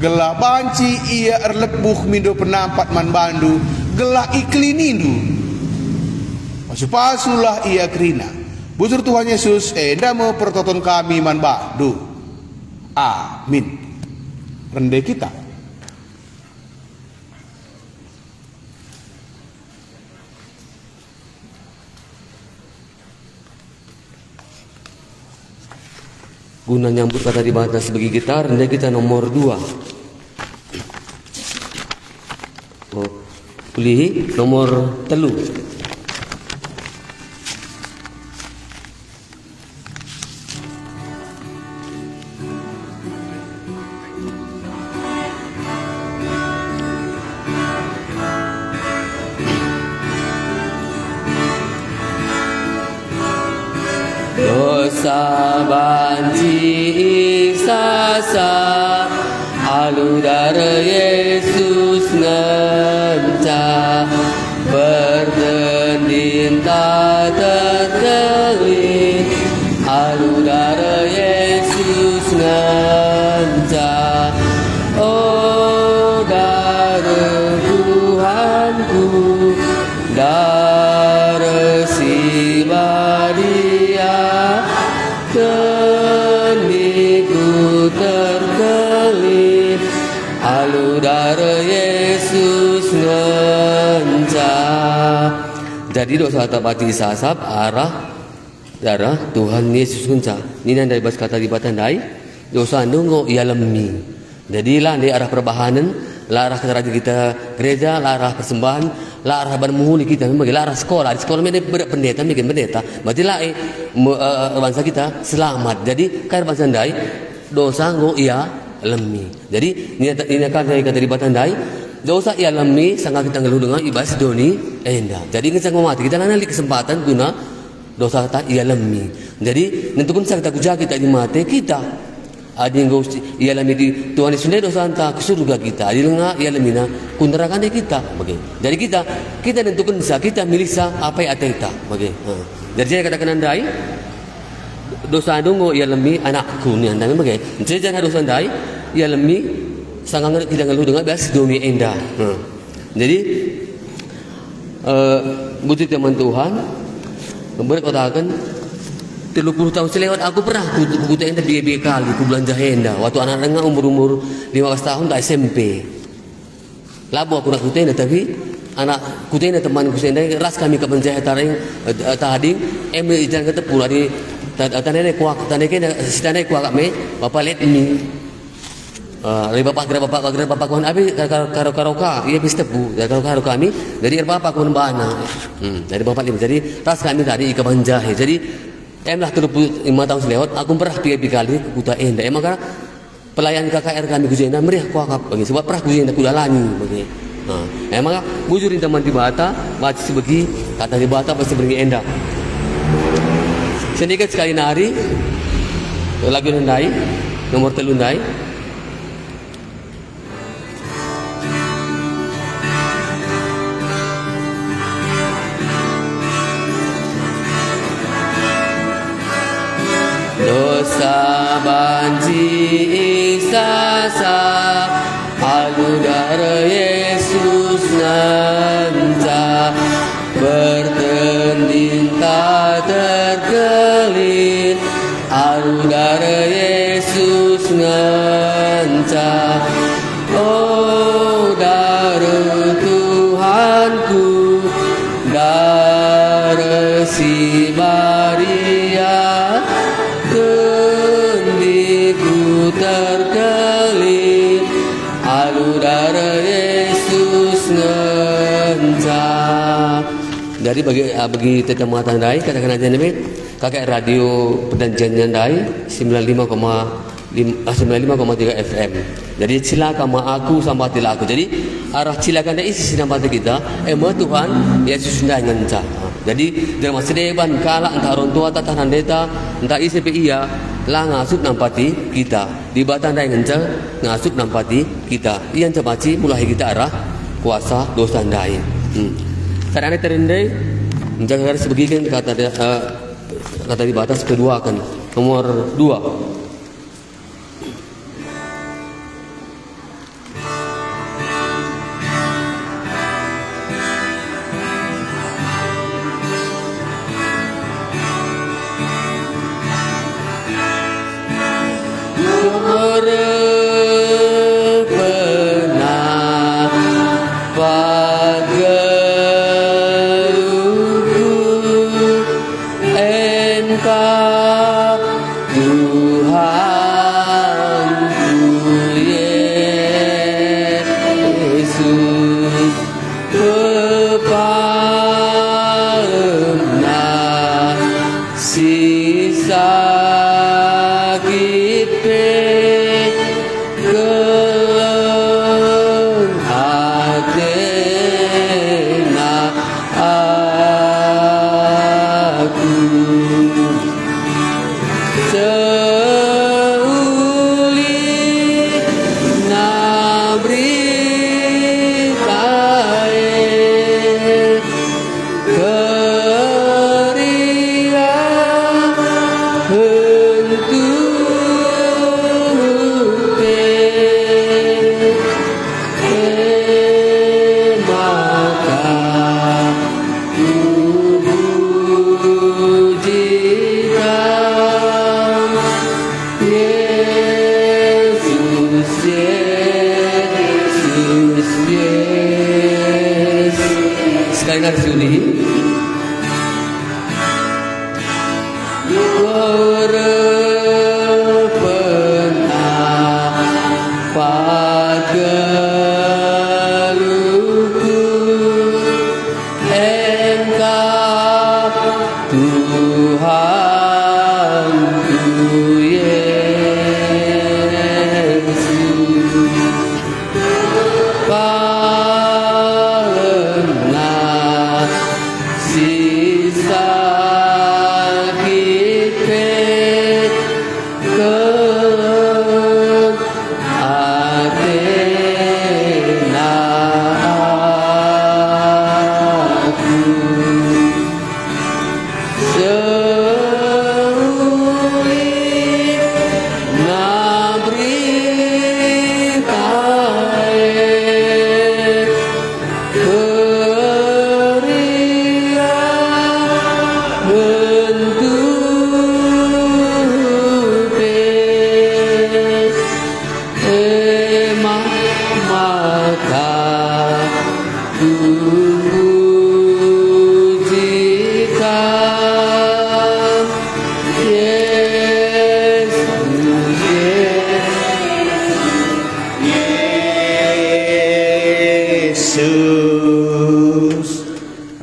Gelah banci ia erlepuh mindo penampat man bandu. Gelah iklinindu. Pasu-pasulah ia kerina. Bujur Tuhan Yesus enda mau pertoton kami man bandu. Amin. Rendah kita. Guna nyambut kata di batas bagi kita, rendah kita nomor 2. Pilih nomor 3. Dosa banci sasa aludara Yesus ngenca bertanding tak terkeli aludara Yesus ngenca oh darah Tuhanku darah si Keniku terkelip aludara Yesus ngenca. Jadi dosa tapati sasap arah darah Tuhan Yesus ngenca. Ini dari bahasa kata di batandai dosa nunggu ia lemi. Jadi lah di arah perbahanan, lah arah kita gereja, lah arah persembahan, lah arah bermuhuli kita, lah arah sekolah. Di sekolah ini pendeta, bikin pendeta. Berarti lah bangsa kita selamat. Jadi kaya bangsa tandai dosa ngo ia lemi. Jadi ini kata di batandai dosa ia lemi sangat kita ngeluh dengan ibas doni enda. Jadi kita mati kita nanti kesempatan guna dosa tak ia lemi. Jadi nentukun kita kuja kita di mati kita. Adi yang ia lami di Tuhan Yesus dosa anta ke surga kita. Adi lenga ia lamina kunerakan dia kita. Bagai. Jadi kita nentukan bisa kita milih apa yang ada kita. Bagai. Jadi saya katakan andai dosa dongo ia lami anakku ni andai bagai. Jadi jangan dosa andai ia lami sangat kita ngeluh dengan bias domi enda. Jadi butuh teman Tuhan berkatakan 30 tahun selewat aku pernah kutu enda 3 kali ku belanja enda waktu anak-anak umur 15 tahun tak SMP. Labu aku nak kutu enda tapi anak kutu enda teman kutu enda ras kami ke penjahit taring tadi jalan kata pula di tanah kuak tanah kena tanah kuak kami bapa let ini dari bapak kawan abi karoka ia bisa tebu dari karo kami dari bapak kawan bana dari bapak ini jadi ras kami tadi ke penjahit jadi lah 35 tahun selewat aku pernah 3 kali ke kuta enda maka pelayan KKR kami kujenda meriah kuakap bagi sebab pernah kujenda kudalani bagi maka bujurin teman di bata baca sebagi kata di bata pasti beringi enda sedikit sekali nari lagu nandai nomor 3 nandai dosa banci sasa aludara Yesus ngenca bertanding tak terkelin aludara Yesus ngenca oh darah Tuhanku darah si Maria terkelip aludara Jadi bagi tetangga tandai katakan aja nih kakek radio perdanjian nyandai 95,3 FM. Jadi silakan ma aku sama tidak aku. Jadi arah silakan isi sinampat kita. Tuhan Yesus sudah ngenca. Jadi dalam sedeban kala entah orang tua tak tahan deta entah isi iya lah ngasup nampati kita di batang dai ngenca ngasup nampati kita. Iyan cepaci mulai kita arah kuasa dosa dai. Sarana terendai menjaga garis sebagian kata di batas kedua kan nomor 2.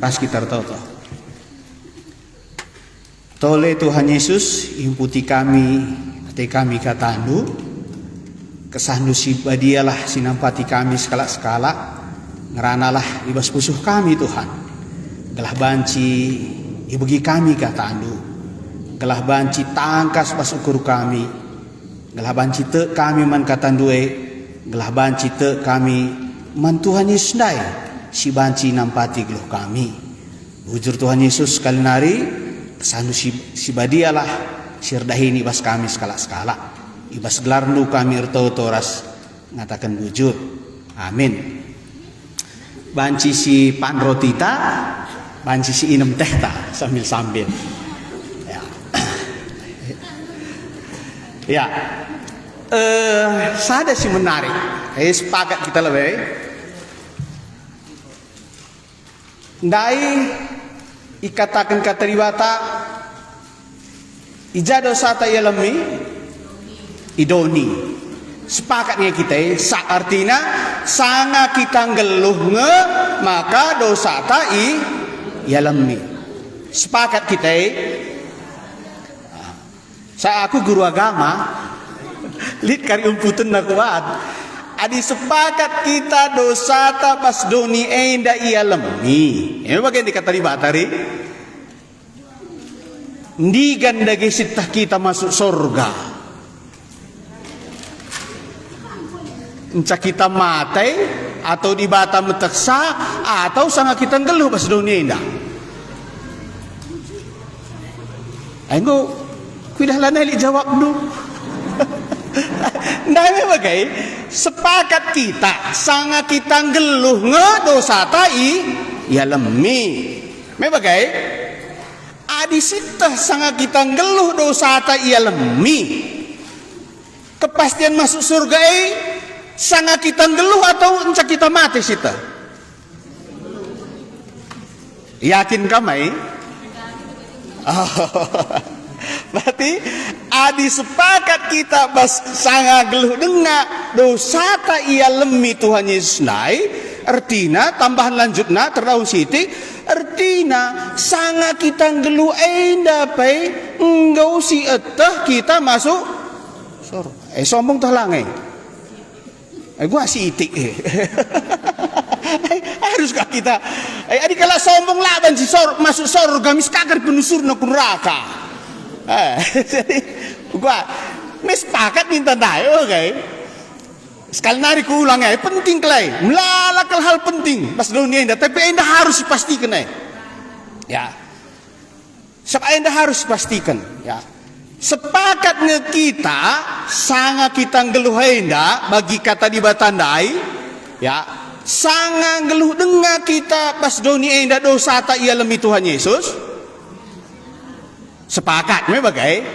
Ras kita tahu. Tole Tuhan Yesus imputi kami, hati kami katandu, kesandu sibadialah sinampati kami skala-skala, ngeranalah ibas pusuh kami Tuhan. Gelah banci ibagi kami katandu, gelah banci tangkas pas ukur kami, gelah banci te kami man katandue, gelah banci te kami man Tuhan Yesus dai, si banci nampati geluh kami. Bujur Tuhan Yesus kalinari kesandu sibadialah sirdahini ibas kami skala-skala, ibas gelarnu kami erto-toras ngatakan bujur. Amin. Banci si panrotita, banci si inem tehta sambil-sambil. Ya. Sada si menarik. Sepakat kita lebih. Ndai ikatakan kateribata ijado sata yalami idoni. Sepakatnya kita artinya sanga kita ngeluh nge maka dosa ta ialami. Sepakat kita saya aku guru agama lid kari umputan na kuat. Adi sepakat kita dosa ta pas doni enda ialami. Ini bagian dikata di batari. Ndi ganda gesitah kita masuk surga. Encak kita matai atau di bata meteksa atau sangat kita ngeluh pas dunia indah. Ayo kudah lana li jawab dulu. Nah bagai sepakat kita sangat kita ngeluh ngedosa tai ya lemi. Bagai adi sitah sangat kita ngeluh dosa tai ya lemi. Kepastian masuk surga sangat kita ngeluh atau encak kita mati sita? Yakin kamai? Oh, berarti adi sepakat kita bas sangat geluh dengar dosa ta ia lemi Tuhan Yesus nai. Artina tambahan lanjutna terdaun siti. Artina sangat kita geluh dapai enggau si etah kita masuk surga. Sombong talangai. Gua si itik haruskah kita adik kalau sombong laban si masuk surga mis kagak penusur nak neraka. Jadi gua mis pakat minta dayo sekali nari ku ulang penting kelai melalakal hal penting pas dunia indah tapi indah harus dipastikan ya sebab indah harus dipastikan ya. Sepakatnya kita sangat kita ngeluh hendak bagi kata di batandai ya sangat ngeluh dengar kita pas doni hendak dosa tak ia lemi Tuhan Yesus sepakat bagai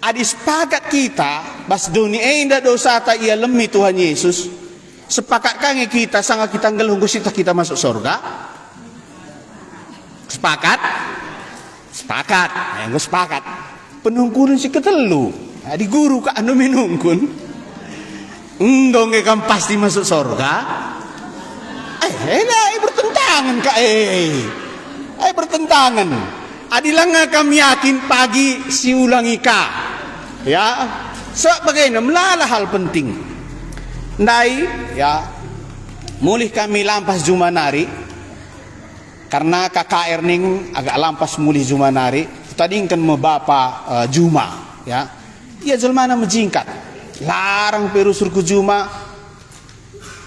adi sepakat kita pas doni hendak dosa tak ia lemi Tuhan Yesus sepakat kange kita sangat kita ngeluh gusita kita masuk surga sepakat gue sepakat penungkunan si ketelu di guru ka anu minungkun endong kan pasti masuk surga bertentangan ka bertentangan adilang kami yakin pagi si ulangi ka ya sebagaimana melala hal penting ndai ya mulih kami lampas jumanari karena KKR ning agak lampas mulih jumanari tadi kan membapa Juma ya ia jelmana menjingkat larang perusur ku Juma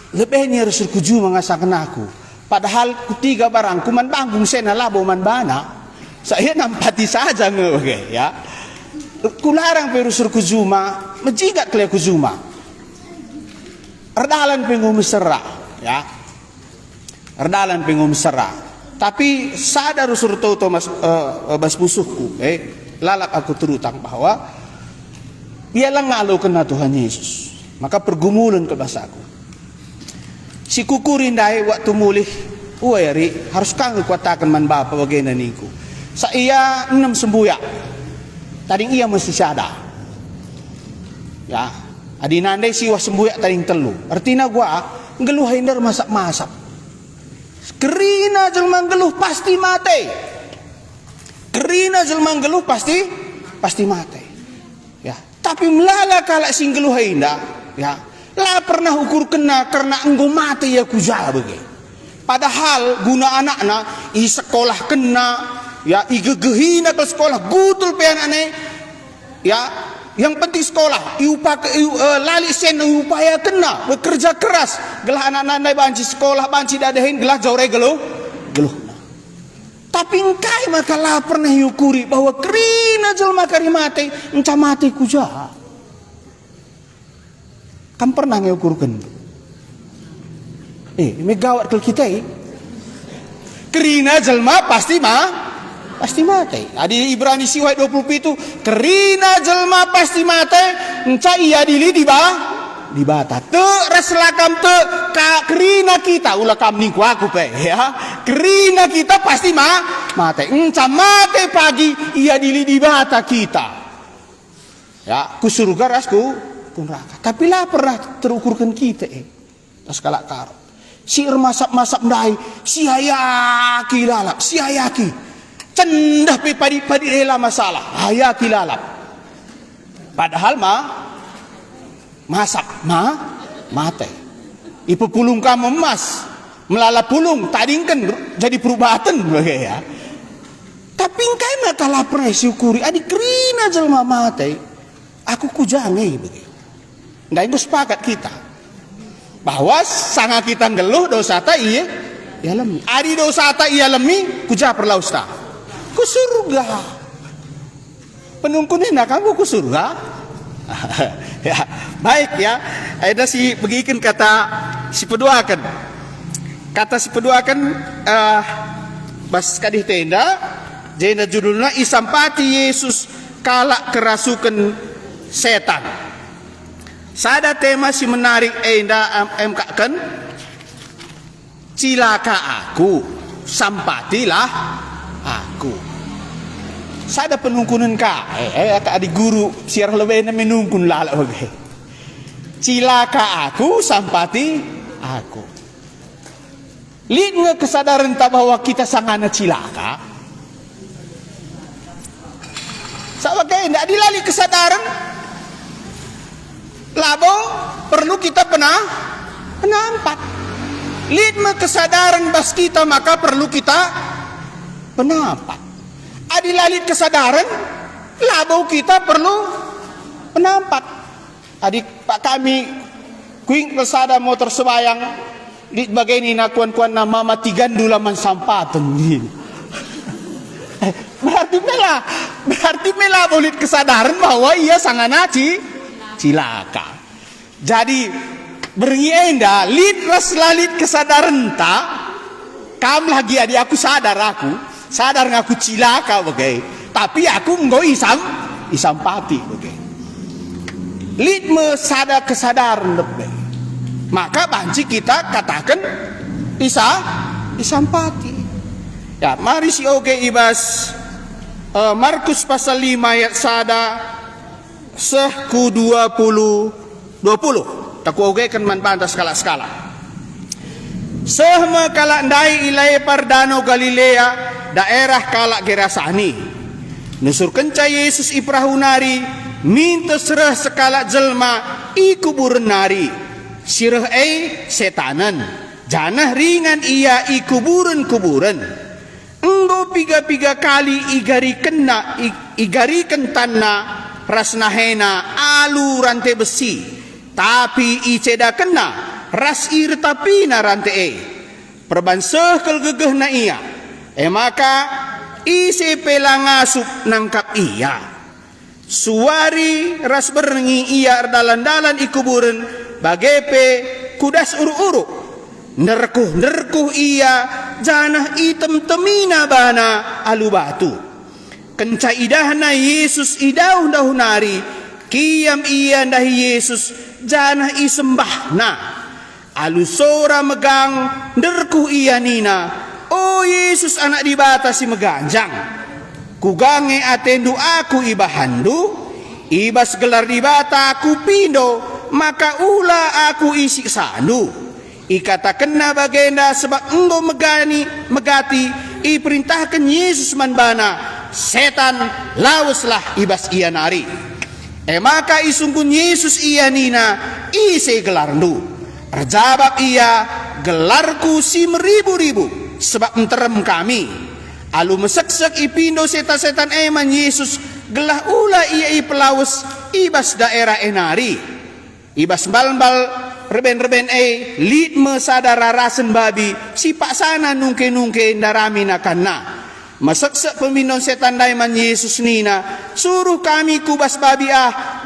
lebihnya rusur ku Juma ngasakan aku padahal kutiga barang kuman banggung sena labo man bana saya nampati saja nge ya ku larang perusur ku Juma menjingkat kelih ku Juma erdalan pengum mesra ya erdalan pengum mesra tapi sadar usur toto bas pusuhku lalak aku terutang bahwa ialah ngalau kena Tuhan Yesus maka pergumulan ke bahasaku si kukurin dai waktu mulih uayari harus kang kuatakan man bapa bagaimana niku sa iya 6 sembuyak tadi ia mesti sadar ya adi nandai siwa sembuyak tadi telu artinya gua ngeluh hindar masak-masak kerina jelma geluh pasti mati. Kerina jelma geluh pasti mati. Ya, tapi melala kalak sing geluh indah, ya. Lah pernah ukur kena karena engkau mati ya kuja bagi. Padahal guna anakna i sekolah kena, ya i gegehina ke sekolah gutul pe anakne. Ya, yang penting sekolah, lali sen upaya kena, bekerja keras. Gelah anak-anak banci sekolah, banci dadahin, gelah jaurai geluh. Tapi engkai maka lah pernah yukuri bahwa kerina jelma kari mati, enca mati kuja. Kan pernah ngukurkan. Megawat kalau kita kerina jelma pasti mati. Adi Ibrani siwai 27 kerina jelma pasti mati enca iya dili di bata te raslakam te ka kerina kita ulah kam ningku aku pe ya kerina kita pasti mati enca mati pagi iya dili di bata kita ya ku surga rasku ku neraka tapi lah pernah terukurkan kita tas kalak karo Si masap-masap ndai, si hayaki lalap, si hayaki. Cendah pe padi ela masalah, hayaki lalap. Padahal masak mate. Ipu pulung kamu emas, melala pulung, tadingkan jadi perubatan bagai ya. Tapi engkai mata lapar syukuri, adik kerina jelma mate. Aku kujangai begitu. Ndak itu sepakat kita. Bahwa sanga kita ngeluh dosa ta iya lemi. Adi dosa ta iya lemi kuja perlausta. Ku surga. Penungkunin kamu ku surga. Ya, baik ya. Ada si begikan kata si peduakan. Kata si peduakan bas kadih tenda jena judulnya isampati Yesus kalak kerasukan setan. Sada tema si menarik kan cilaka aku, sampatilah aku. Sada penungkunan adik guru siar lebih menungkun lala bagai. Cilaka aku, sampati aku. Lihat nggak kesadaran tak bahwa kita sangana cilaka? Sama kayak tidak dilali kesadaran. Labo perlu kita penampat. Lidma kesadaran bas kita maka perlu kita penampat. Adilalit kesadaran labo kita perlu penampat. Adik pak kami kuing pesada motor sebayang di bagini nakuan-kuan nama mati gandulaman sampatan din. Berarti mela boleh kesadaran bahwa ia sanganaci cilaka. Jadi berinda ras lalit kesadaran tak kam lagi adik aku sadar ngaku cilaka bagai tapi aku nggo isampati bagai lid me sadar kesadaran lebih maka banci kita katakan isampati ya. Mari si oge ibas Markus pasal 5 ayat sada sehku 20 taku oge kan manpantas skala sehma kala ndai ilai pardano Galilea daerah kala Gerasani nusur kenca Yesus iprahunari minta serah sekala jelma ikuburan nari sirah setanan janah ringan ia ikuburan enggo piga kali igarikan tanah rasnahena alu rantai besi tapi iceda kena ras ir tapi na rantai perbanseh kel gegeh na ia maka ise pelangasup nangkap ia suari ras berengi ia dalan-dalan ikuburan bagepe kudas uru-uru nerkuh ia janah item temina bana alu batu kenca idahna Yesus idauh nari kiam iya ndahi Yesus janah isembahna alu sora megang derkuh iya nina oh Yesus anak dibatasi meganjang kugange atendu aku ibahandu ibas gelar dibata aku pindo maka ula aku isi sandu ikata kena bagenda sebab enggo megati iperintahkan Yesus manbana setan lawaslah ibas ia nari maka isungkun Yesus ia nina ise gelarndu terjawab ia gelarku si meribu-ribu sebab enterem kami alu meseksek ipindo setan-setan eman Yesus gelah ula ia ipelawas ibas daerah enari ibas balbal reben-reben lid mesadara rasen babi si pak sana nungke-nungke darami nakana masaksek peminon setan daiman Yesus nina suruh kami kubas babi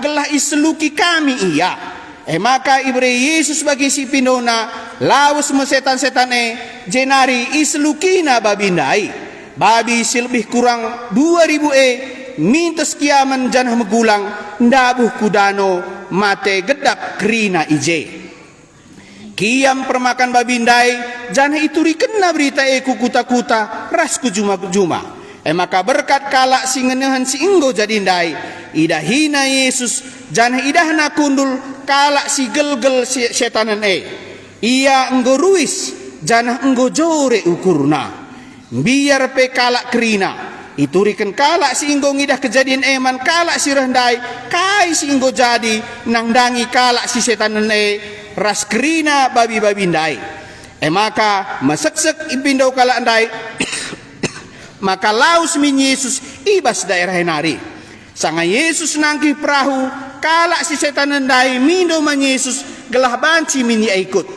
gelah isluki kami iya maka ibre Yesus bagi si pinona lawas mesetan-setan jenari islukina babi ndai babi silebih kurang 2000 mintes kiaman janah megulang ndabuh kudano mate gedap kerina ije kiam permakan babindai janah itu rikena berita kuta-kuta ras kujuma maka berkat kalak singenehan si inggo jadindai idahina Yesus janah idahna kundul kalak si gelgel setanan Ia enggo ruis janah enggo jore ukurna. Biar pe kalak kerina. Iturikan kalak si inggo ngidah kejadian eman kalak si rendai. Kai si inggo jadi nangdangi kalak si setan nene ras kerina babi-babi ndai. Maka maseksek ipindau kalak ndai. Maka laus min Yesus ibas daerah henari. Sanga Yesus nangki perahu kalak si setan nendai mindo man Yesus gelah banci min ia ikut.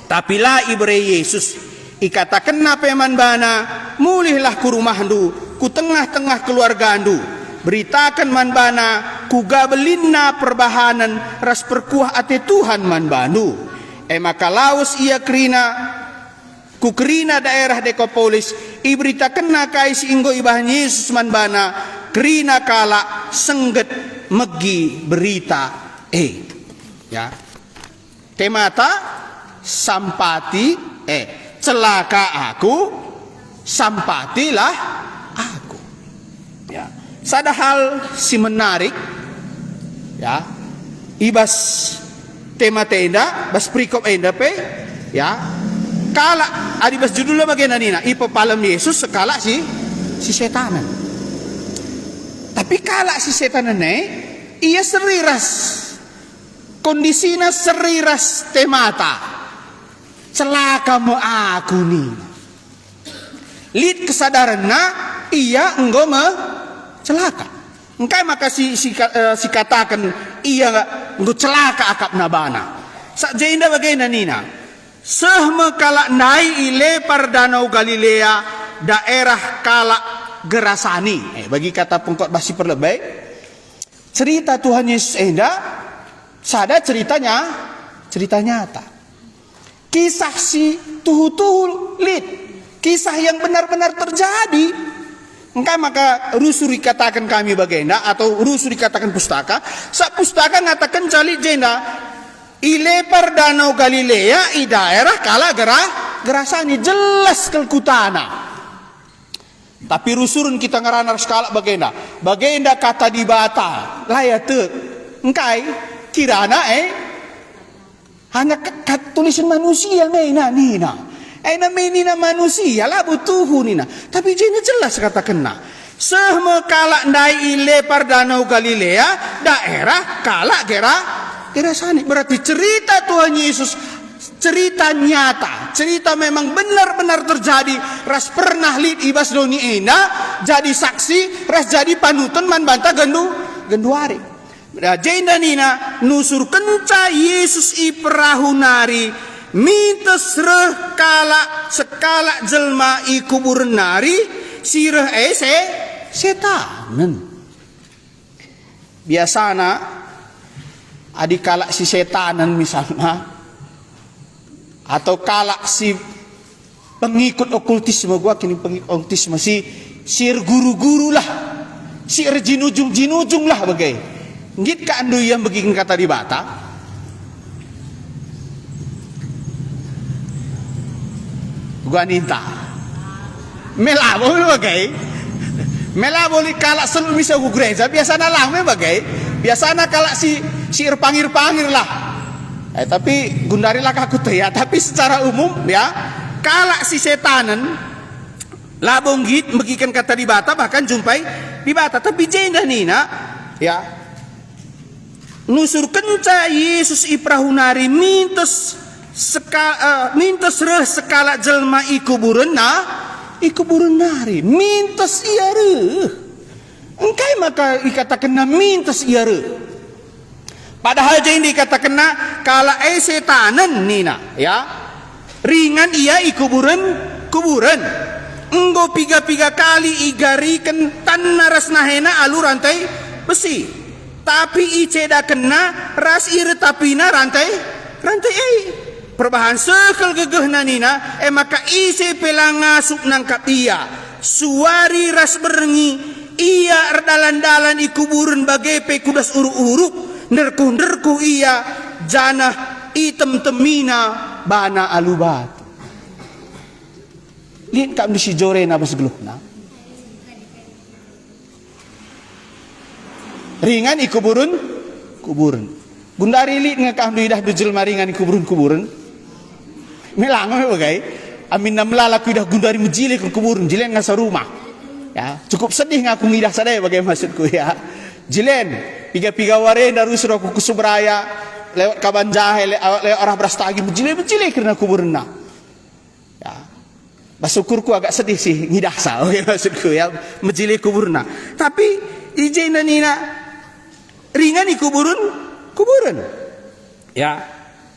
Tapi lah ibre Yesus ikatakan napeman bana mulihlah ku rumah ndu ku tengah-tengah keluarga ndu beritakan man bana ku gabelinna perbahanan ras perkuah ate Tuhan man bandu. Maka laus ia kerina ku kerina daerah Dekopolis iberitakan nakai si inggo ibah Yesus man bana kerina kala sengget megi berita ya temata sampati celaka aku sampatilah aku ya sada hal si menarik ya ibas tema tenda bas prikop enda pe ya kala adibas judulnya bagian nina ipo palam Yesus sekala si setanan. Tapi kala si setanan ia seriras kondisinya seriras temata celaka mo aku nih. Lid kesadaran ia enggo me celaka. Engkai maka si katakan ia enggo celaka akap nabana. Sak jenda bagian nina. Sehme kalak nai ilepar danau Galilea daerah kalak Gerasani. Bagi kata pengkot basi perlebay cerita Tuhan Yesus sada cerita nyata. Kisah si tuhu-tuhu lid. Kisah yang benar-benar terjadi. Engkau maka rusuh dikatakan kami bagenda atau rusuh dikatakan pustaka. Sak pustaka ngatakan cali jenda ilepar danau Galilea i daerah kala Gerasani jelas kelkutana. Tapi rusurun kita ngaranar skala bagenda kata di bata layate engkai kirana hanya tulisan manusia nina menina manusia lah butuh nina tapi jena jelas kata kena sehme kala ndai ilepar danau Galilea daerah kala Gerasani. Berarti cerita Tuhan Yesus cerita nyata, cerita memang benar-benar terjadi. Ras pernah lid ibas doni ena jadi saksi, ras jadi panutan man banta genduari. Jenda nina nusur kenca Yesus i perahu nari mintes reh kala sekala jelma i kubur nari sireh setanen. Biasana adik kalak si setanan misalnya atau kalak si pengikut okultisme gua kini pengikut okultisme si sir guru-guru lah si jinujung lah bagai ngit ka andu yang begini kata di bata gua ninta melabo bagai melabo li kalak selalu bisa gua gereja biasanya lah bagai biasanya kalak si pangir lah. Tapi gundarilah aku teh ya. Tapi secara umum ya, kalak si setanan labong git megikan kata di bata bahkan jumpai di bata. Tapi jenda nina ya nusur kenca Yesus i perahu nari mintes reh sekala jelma i kuburan nari mintes iya reh. Engkai maka ikatakan mintes iya reh. Padahal jangan dikatakan kala setanan nina ya ringan ia i kuburan enggo piga kali igarikan tanna ras nahena alu rantai besi tapi iceda kena ras iretapina rantai perbahan sekel gegeh nina maka ise pelangasuk nangkap ia suari ras berengi ia erdalan-dalan i kuburan bagepe kudas uruk-uruk nerku iya janah item temina bana alubat. Lihat kam di si jore na bas geluhna. Ringan i kuburan. Gundari lihat ngakam du idah du jelma ringan i kuburan. melang bagai amin namlala ku dah gundari mejile ke kubur jilen ngasa rumah ya cukup sedih ngaku ngidah sadaya bagai maksudku ya jilen piga-piga ware daru suruh ku kusubraya lewat kaban jahe lewat arah brastagi mejile karena kuburna ya basukurku agak sedih sih ngidah sa bagai maksudku ya mejile kuburna tapi ijena nina ringan di kuburan ya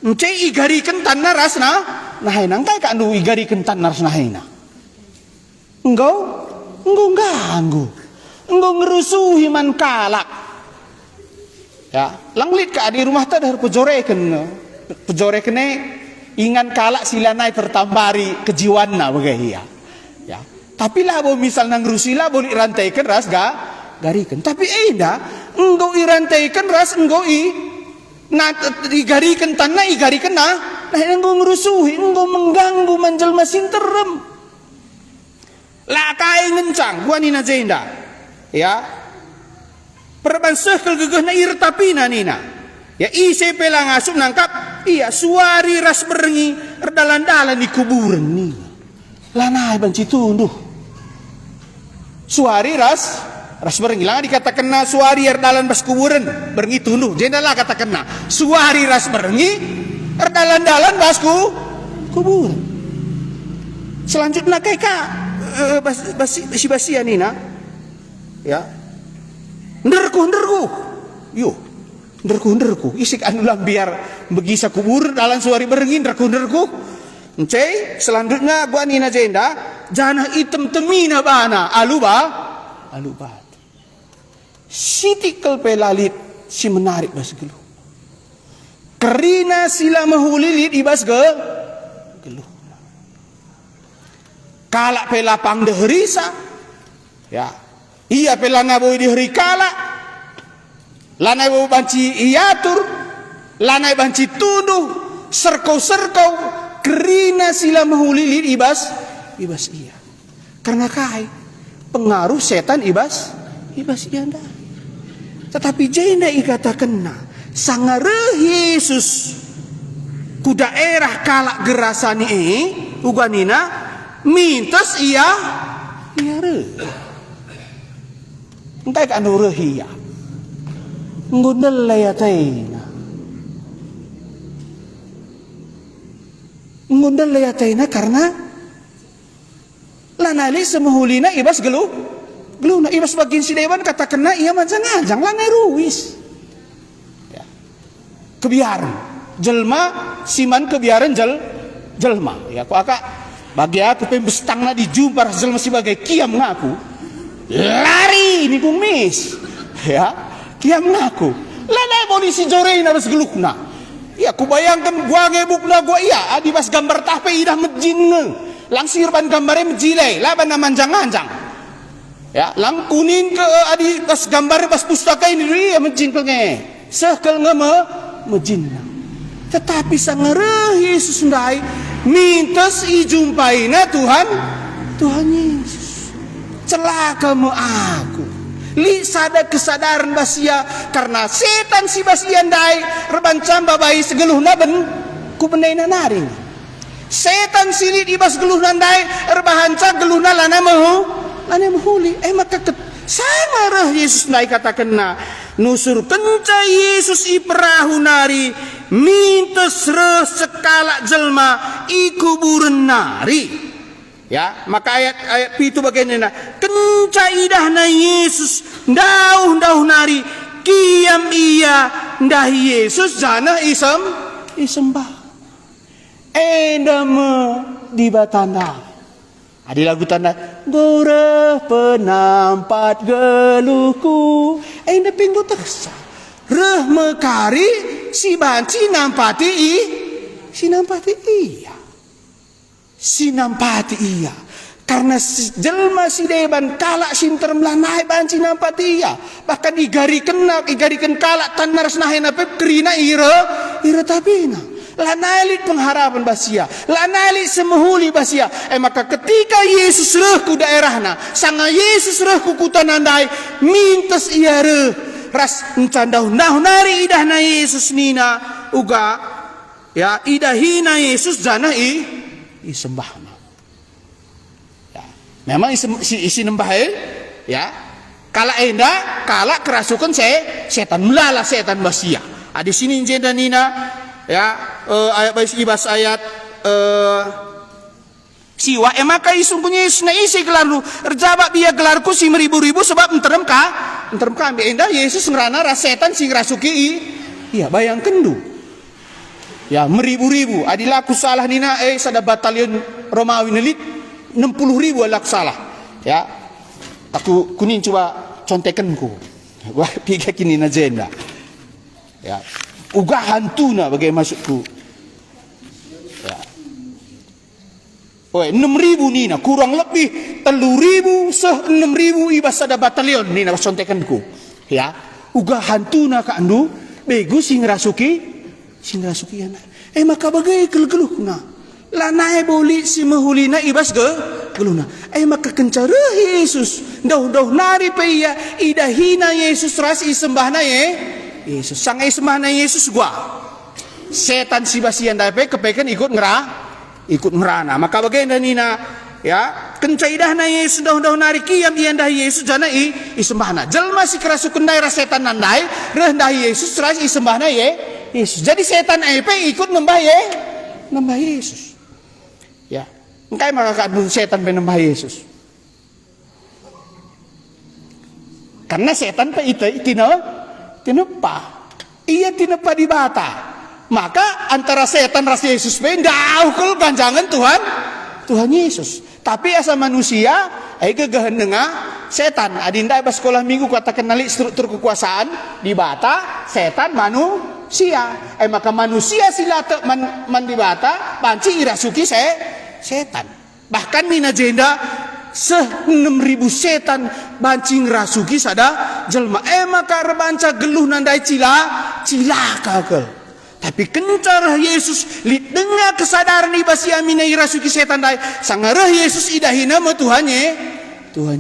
encai igari kentan naras nah nang kai ka andu igari kentan naras nahina engkau ganggu engkau ngerusuhi man kalak ya langlit ka di rumah ta dahar pejoreken ingan kalak silanai tertambari kejiwanna bagai ya tapi lah bo misal nang rusi lah boleh rantaikan ras garikan tapi enda engkau irantaikan ras engkau igarikan tanah igarikan nah engkau ngerusuhi engkau mengganggu menjelma sinterem lakai ngencang gua nina jenda ya perban sekel gegeh na irtapina nina ya ise pelang asup nangkap iya suari ras berengi erdalan-dalan di kuburan nih lanai banci tunduh suari ras berengi lang dikatakan na suari erdalan bas kuburan berengi tunduh jendalah katakan na suari ras berengi erdalan-dalan bas kuburan selanjutnya kayak basi-basian nina ya nderku yo nderku isik anu biar begisa kubur dalam suari berengi nderku encei selanjutnya gua nina jenda janah item temina bana aluba sitikal pelalit si menarik bas gelu kerina sila mahulilit ibas gelu kalak pelapang deherisa ya iya pelana boy deheri kalak lanai boy banci iatur lanai banci tunduh serkau kerina sila mahulilit ibas iya karena kai pengaruh setan ibas ianda tetapi jenda ikatakan sangare Yesus ku daerah kalak gerasani uganina mintas iya re entai ka anu rehia ngundel layataina karena lanali semuhulina ibas geluna ibas bagin si dewan kata kena ia manjang-anjang lanai ruwis ya. Kebiaran jelma siman kebiaran jelma ya ku aka bagi aku pembestangna dijumpa jelma sebagai kiam ngaku lari ini kumis ya kiam ngaku lanai polisi joreina bas gelukna ya ku bayangkan gua ngebukna gua iya adi bas gambar tape idah mejin langsir ban gambare mejile laban manjang-anjang ya lang kuning ke adi bas gambar bas pustaka ini ya mejin ke sekel mejin tetapi sangere Yesus ndai mintas ijumpaina Tuhan Yesus celaka mu aku li sada kesadaran basia karena setan si basia ndai reban camba bayi segeluhna ben ku benaina naring setan silit ibas geluhna ndai erbahanca geluhna lana mahuli maka sangere Yesus ndai katakenna nusur kenca Yesus i perahu nari mintes re sekala jelma ikuburen nari ya maka ayat pitu bagaimana kenca idahna Yesus ndauh nari kiam iya ndah Yesus jana isembah endame di batanda ada lagu tanda gore penampat geluhku enda pintu tersa reh mekari si banci nampati iya karena jelma si deban kalak sinter melanai banci nampati iya bahkan igarikan kalak tanar senahina pep kerina ira tabina lanali pengharapan basia lanali semuhuli basia maka ketika Yesus reh ku daerahna sanga Yesus reh ku kutanandai mintes iya reh ras encandau nari idahna Yesus nina uga ya idahina Yesus jana sembahna. Ya, memang isi nembah ya. Kala enda, kala kerasukan setan melala setan basia. Di sini jenda nina ya ayat ibas ayat siwa maka isungkunya isna isi gelarnu erjabak biya gelarku si meribu-ribu sebab enterem kami enda Yesus ngerana setan si ngerasuki iya bayangkan du ya meribu-ribu adilaku salah nina sada batalion Romawi nelit 60.000 alaku salah ya aku kuning coba contekanku gua pikir kini na jenda ya uga hantuna bagai masukku ya 6.000 nina kurang lebih 3.000 6.000 ibas ada batalion nina contekanku ya uga hantuna ka andu begu sing rasuki yana maka bagai geluhna lanae boli si mahulina ibas geluna maka kencara Yesus dah nari pe ya idahina Yesus ras isembahna Yesus sang isembahna Yesus gua setan si basian dape kepeken ikut ngerana maka bagaimana nina ya kencaidahna Yesus dah nari kiam iandah Yesus jana isembahna jelma si kerasukun daerah setan nandai rendah Yesus ras isembahna Yesus jadi setan ikut nambah Yesus ya engkai maka kadun setan penembah Yesus karena setan pe itu tinepa iya tinepa di bata maka antara setan ras Yesus pe jauh ke ganjangan Tuhan Yesus tapi asa manusia gegahan dengar setan adinda pas sekolah minggu katakan nali struktur kekuasaan di bata setan manusia maka manusia silata man di bata panci irasuki setan bahkan mina jenda 6.000 setan bancing rasuki sada jelma maka rebanca geluh nandai cilaka kel tapi kencar Yesus lit dengar kesadaran ibasi amina irasuki setan dai sangarah Yesus idahina ma Tuhan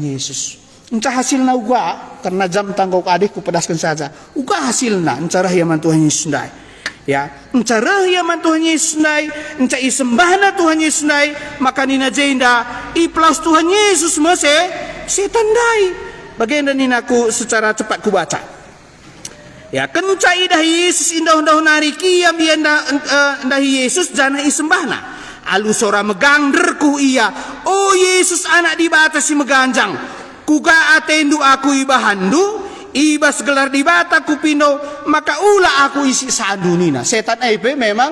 Yesus entah hasilna uga karena jam tanggok adikku pedaskan saja uga hasilna encarah yaman Tuhan Yesus dai ya encarah yaman Tuhan Yesus dai enca isembahna Tuhan Yesus dai maka nina jenda iplaus Tuhan Yesus mase setan dai bagaimana ninaku secara cepat ku baca ya kenca idah Yesus indah nari kiam indah Yesus jana isembahna alu sora megangderku iya oh Yesus anak di batas si meganjang kuga atendu aku ibahandu ibas gelar di bata kupindo maka ula aku isi sandu nina setan memang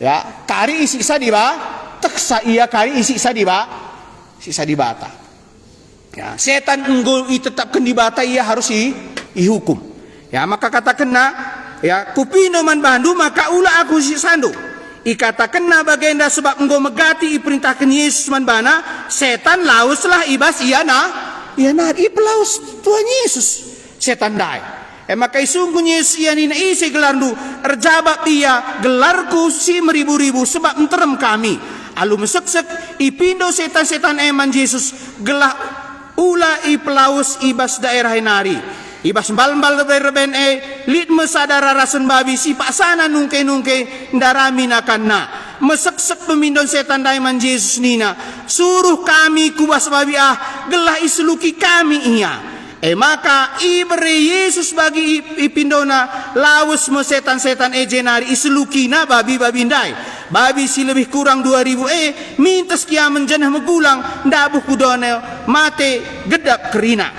ya kari isi sa di ba teksa iya kari isi sa di bata ya setan enggol ditetapkan di bata ia harus dihukum ya maka katakan ya kupindo man bandu maka ula aku isi sandu ikatakan bagaimana sebab enggol megati iperintahkan Yesus man bana setan lauslah ibas iya ipelaus Tuhan Yesus setan dai maka isungguhnya Yesus nina isi gelarnu erjabak ia gelarku si meribu-ribu sebab enterem kami alu mesek-sek ipindo setan-setan eman Yesus gelah ula ipelaus ibas daerah nari ibas mbal-mbal reben lit mesadara rasen babi si paksana nungke-nungke ndarami nakanna mesek-sek pemindon setan daiman Yesus nina suruh kami kubas babi gelah isluki kami iya maka iberi Yesus bagi ipindona lawus mesetan-setan jenari islukina babi-babi ndai babi si lebih kurang 2.000 mintas kia menjenah megulang ndabuh kudonel mate gedap kerina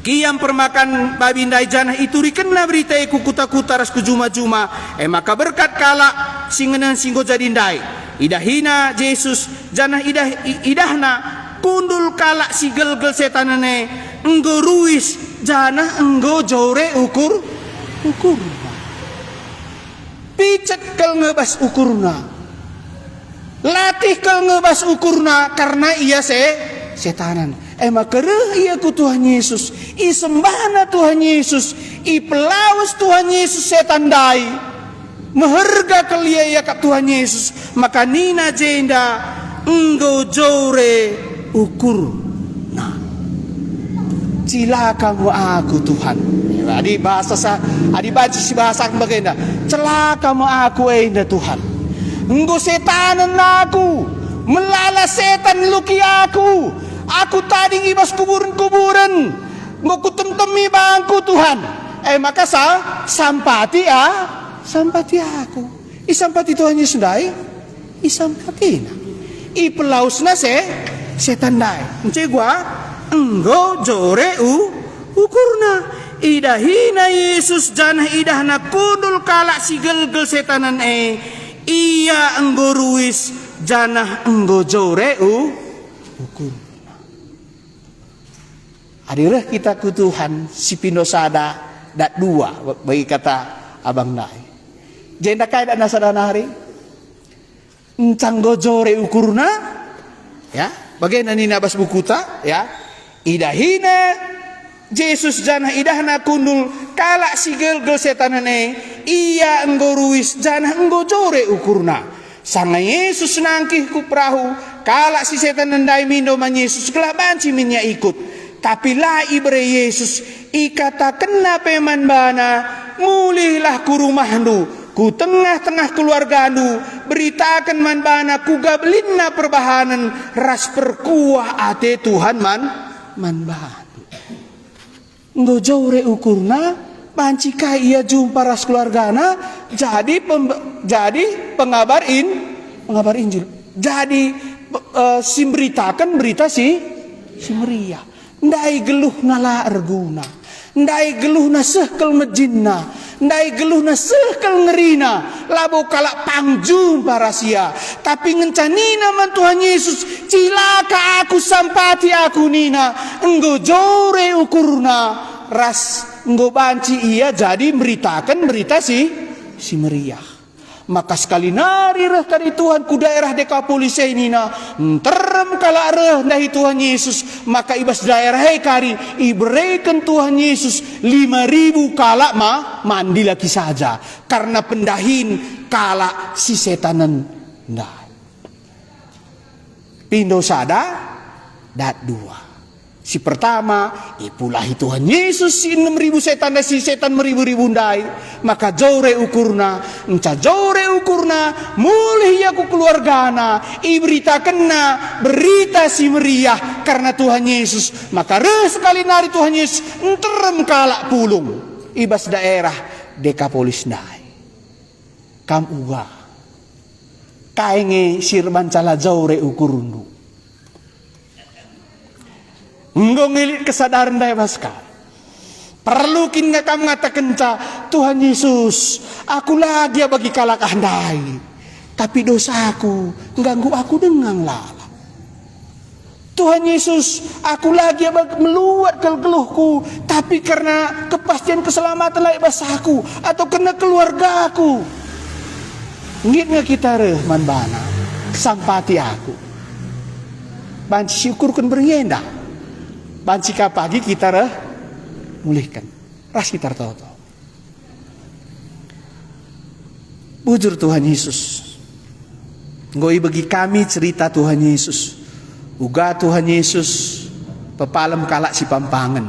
kiam permakan babi ndai janah iturikenna berita kukuta-kuta ras kujuma-juma maka berkat kala singenan singgo jadi ndai idahina Yesus janah idahna kundul kala si gel-gel setanane enggo ruis jana enggo jore ukur picet kal ngebas ukurna latih kal ngebas ukurna karena ia setanan maka iya ku Tuhan Yesus isembahna Tuhan Yesus ipelaus Tuhan Yesus setan dai meherga kelia ya kap Tuhan Yesus maka nina jenda enggo jore ukur Cilaka mo aku Tuhan. Adi baca si bahasa bagaimana? Celaka mo aku enda Tuhan. Enggo setanan aku, melala setan luki aku. Aku tadi ibas kuburan-kuburan, enggo kutemtemi bangku Tuhan. Maka sampati aku. Isampati Tuhan Yesus dai, isampatina. Ipelausna setan dai. Ence gua enggo jore ukurna. Idahina Yesus janah idahna kundul kalak si gelgel setanan iya enggo ruis janah enggo jore ukur. Hadirah kita ku Tuhan si pindosada dat dua bagi kata abang nai. Jenda kaya dak nasadana hari encang gojore ukurna ya bagaimana nina bas bukuta ya idahina Yesus janah idahna kundul kalak si gelgel setanane iya enggo ruis janah enggo jore ukurna sanga Yesus nangkih ku perahu kalak si setan nendai mindo man Yesus kelah banci minnya ikut tapi lah ibre Yesus ikata kena peman bana mulihlah ku rumahnu ku tengah-tengah keluargandu beritakan man bana ku gablinna perbahanan ras perkuah ate Tuhan man bana enggo jore ukurna banci kai ia jumpa ras keluargana jadi pengabar Injil jadi simberitakan berita si meriah ndai geluh nala erguna ndai geluh na sehkel mejinna ndai geluh na sehkel ngerina labo kalak pangjum parasia tapi ngencanina man Tuhan Yesus cilaka aku sampati aku nina enggo jore ukurna ras enggo banci ia jadi beritakan berita si meriah maka sekali nari reh kari Tuhan ku daerah Dekapolis nina terem kala reh dahi Tuhan Yesus maka ibas daerah kari iberikan Tuhan Yesus 5.000 kalak mandi lagi saja karena pendahin kalak si setanan ndai pindo sada dat dua. Si pertama, ipulahi Tuhan Yesus si 6.000 setan dan si setan 1.000 ndai. Maka jore ukurna, enca jore ukurna, mulih aku keluargana, iberitakenna berita si meriah karena Tuhan Yesus. Maka sekali nari Tuhan Yesus, enterem kalak pulung. Ibas daerah Dekapolis ndai. Kam uga. Kaenge sirban cala jore ukurundu. Enggo ngilit kesadaran daya baska. Perlu kin nga kam ngatakan Tuhan Yesus, aku lagi bagi kalak andai. Tapi dosaku mengganggu aku dengan lala. Tuhan Yesus, aku lagi meluat keluhku, tapi karena kepastian keselamatan layak basaku atau karena keluarga aku. Ngit nga kita man bana, sampati aku. Banci syukurkan berienda. Bancika pagi kita mulihkan ras kita toto. Bujur Tuhan Yesus ngoi bagi kami cerita Tuhan Yesus uga Tuhan Yesus pepalem kalak si pampangan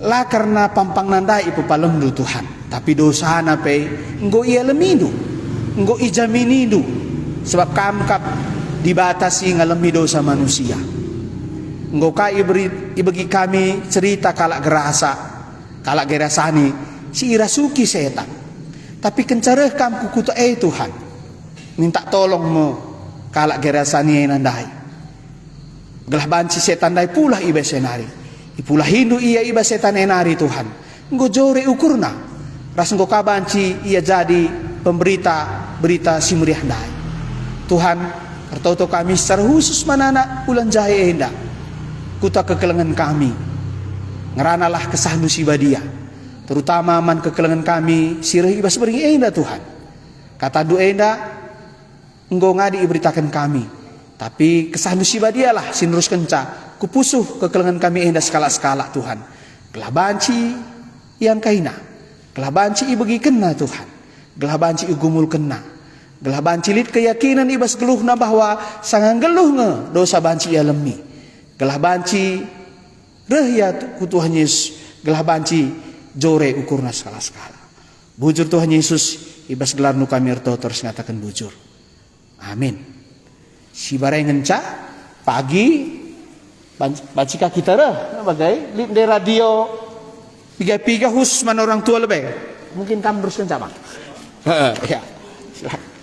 lah karena pampang nandai pepalem du Tuhan tapi dosa nape nggo ia lemidu nggo ijaminidu sebab kamkap dibatasi ngalemi dosa manusia. Engkau kai ibagi kami cerita kalak gerasani si irasuki setan. Tapi kencareh kam kukuta Tuhan. Minta tolong mo kalak gerasani nandai. Gelah banci setan dai pula iba senari. Ipulah hindu ia iba setan enari Tuhan. Engkau jore ukurna. Ras engkau kabanci ia jadi berita si meriah dai. Tuhan, tertoto kami secara khusus manana ulan jahe enda. Kuta kekelengan kami ngeranalah kesah nusibadia terutama man kekelengan kami sirih ibas beri enda Tuhan kata du enda enggo ngadi iberitakan kami tapi kesah nusibadia lah sinurus kenca kupusuh kekelengan kami enda skala-skala Tuhan gelah banci yang kaina gelah banci ibagi kena Tuhan gelah banci igumul kena gelah banci lit keyakinan ibas geluhna bahwa sangang geluh nge dosa banci ia lemi gelah banci Reh ya ku Tuhan Yesus gelah banci jore ukurna skala-skala. Bujur Tuhan Yesus ibas gelar nu kami erto terus ngatakan bujur. Amin. Si bareng ngenca pagi bacika kita reh bagai lip de radio piga-piga khusus mana orang tua lebih. Mungkin kamu terus kencang bang. Ya, silakan.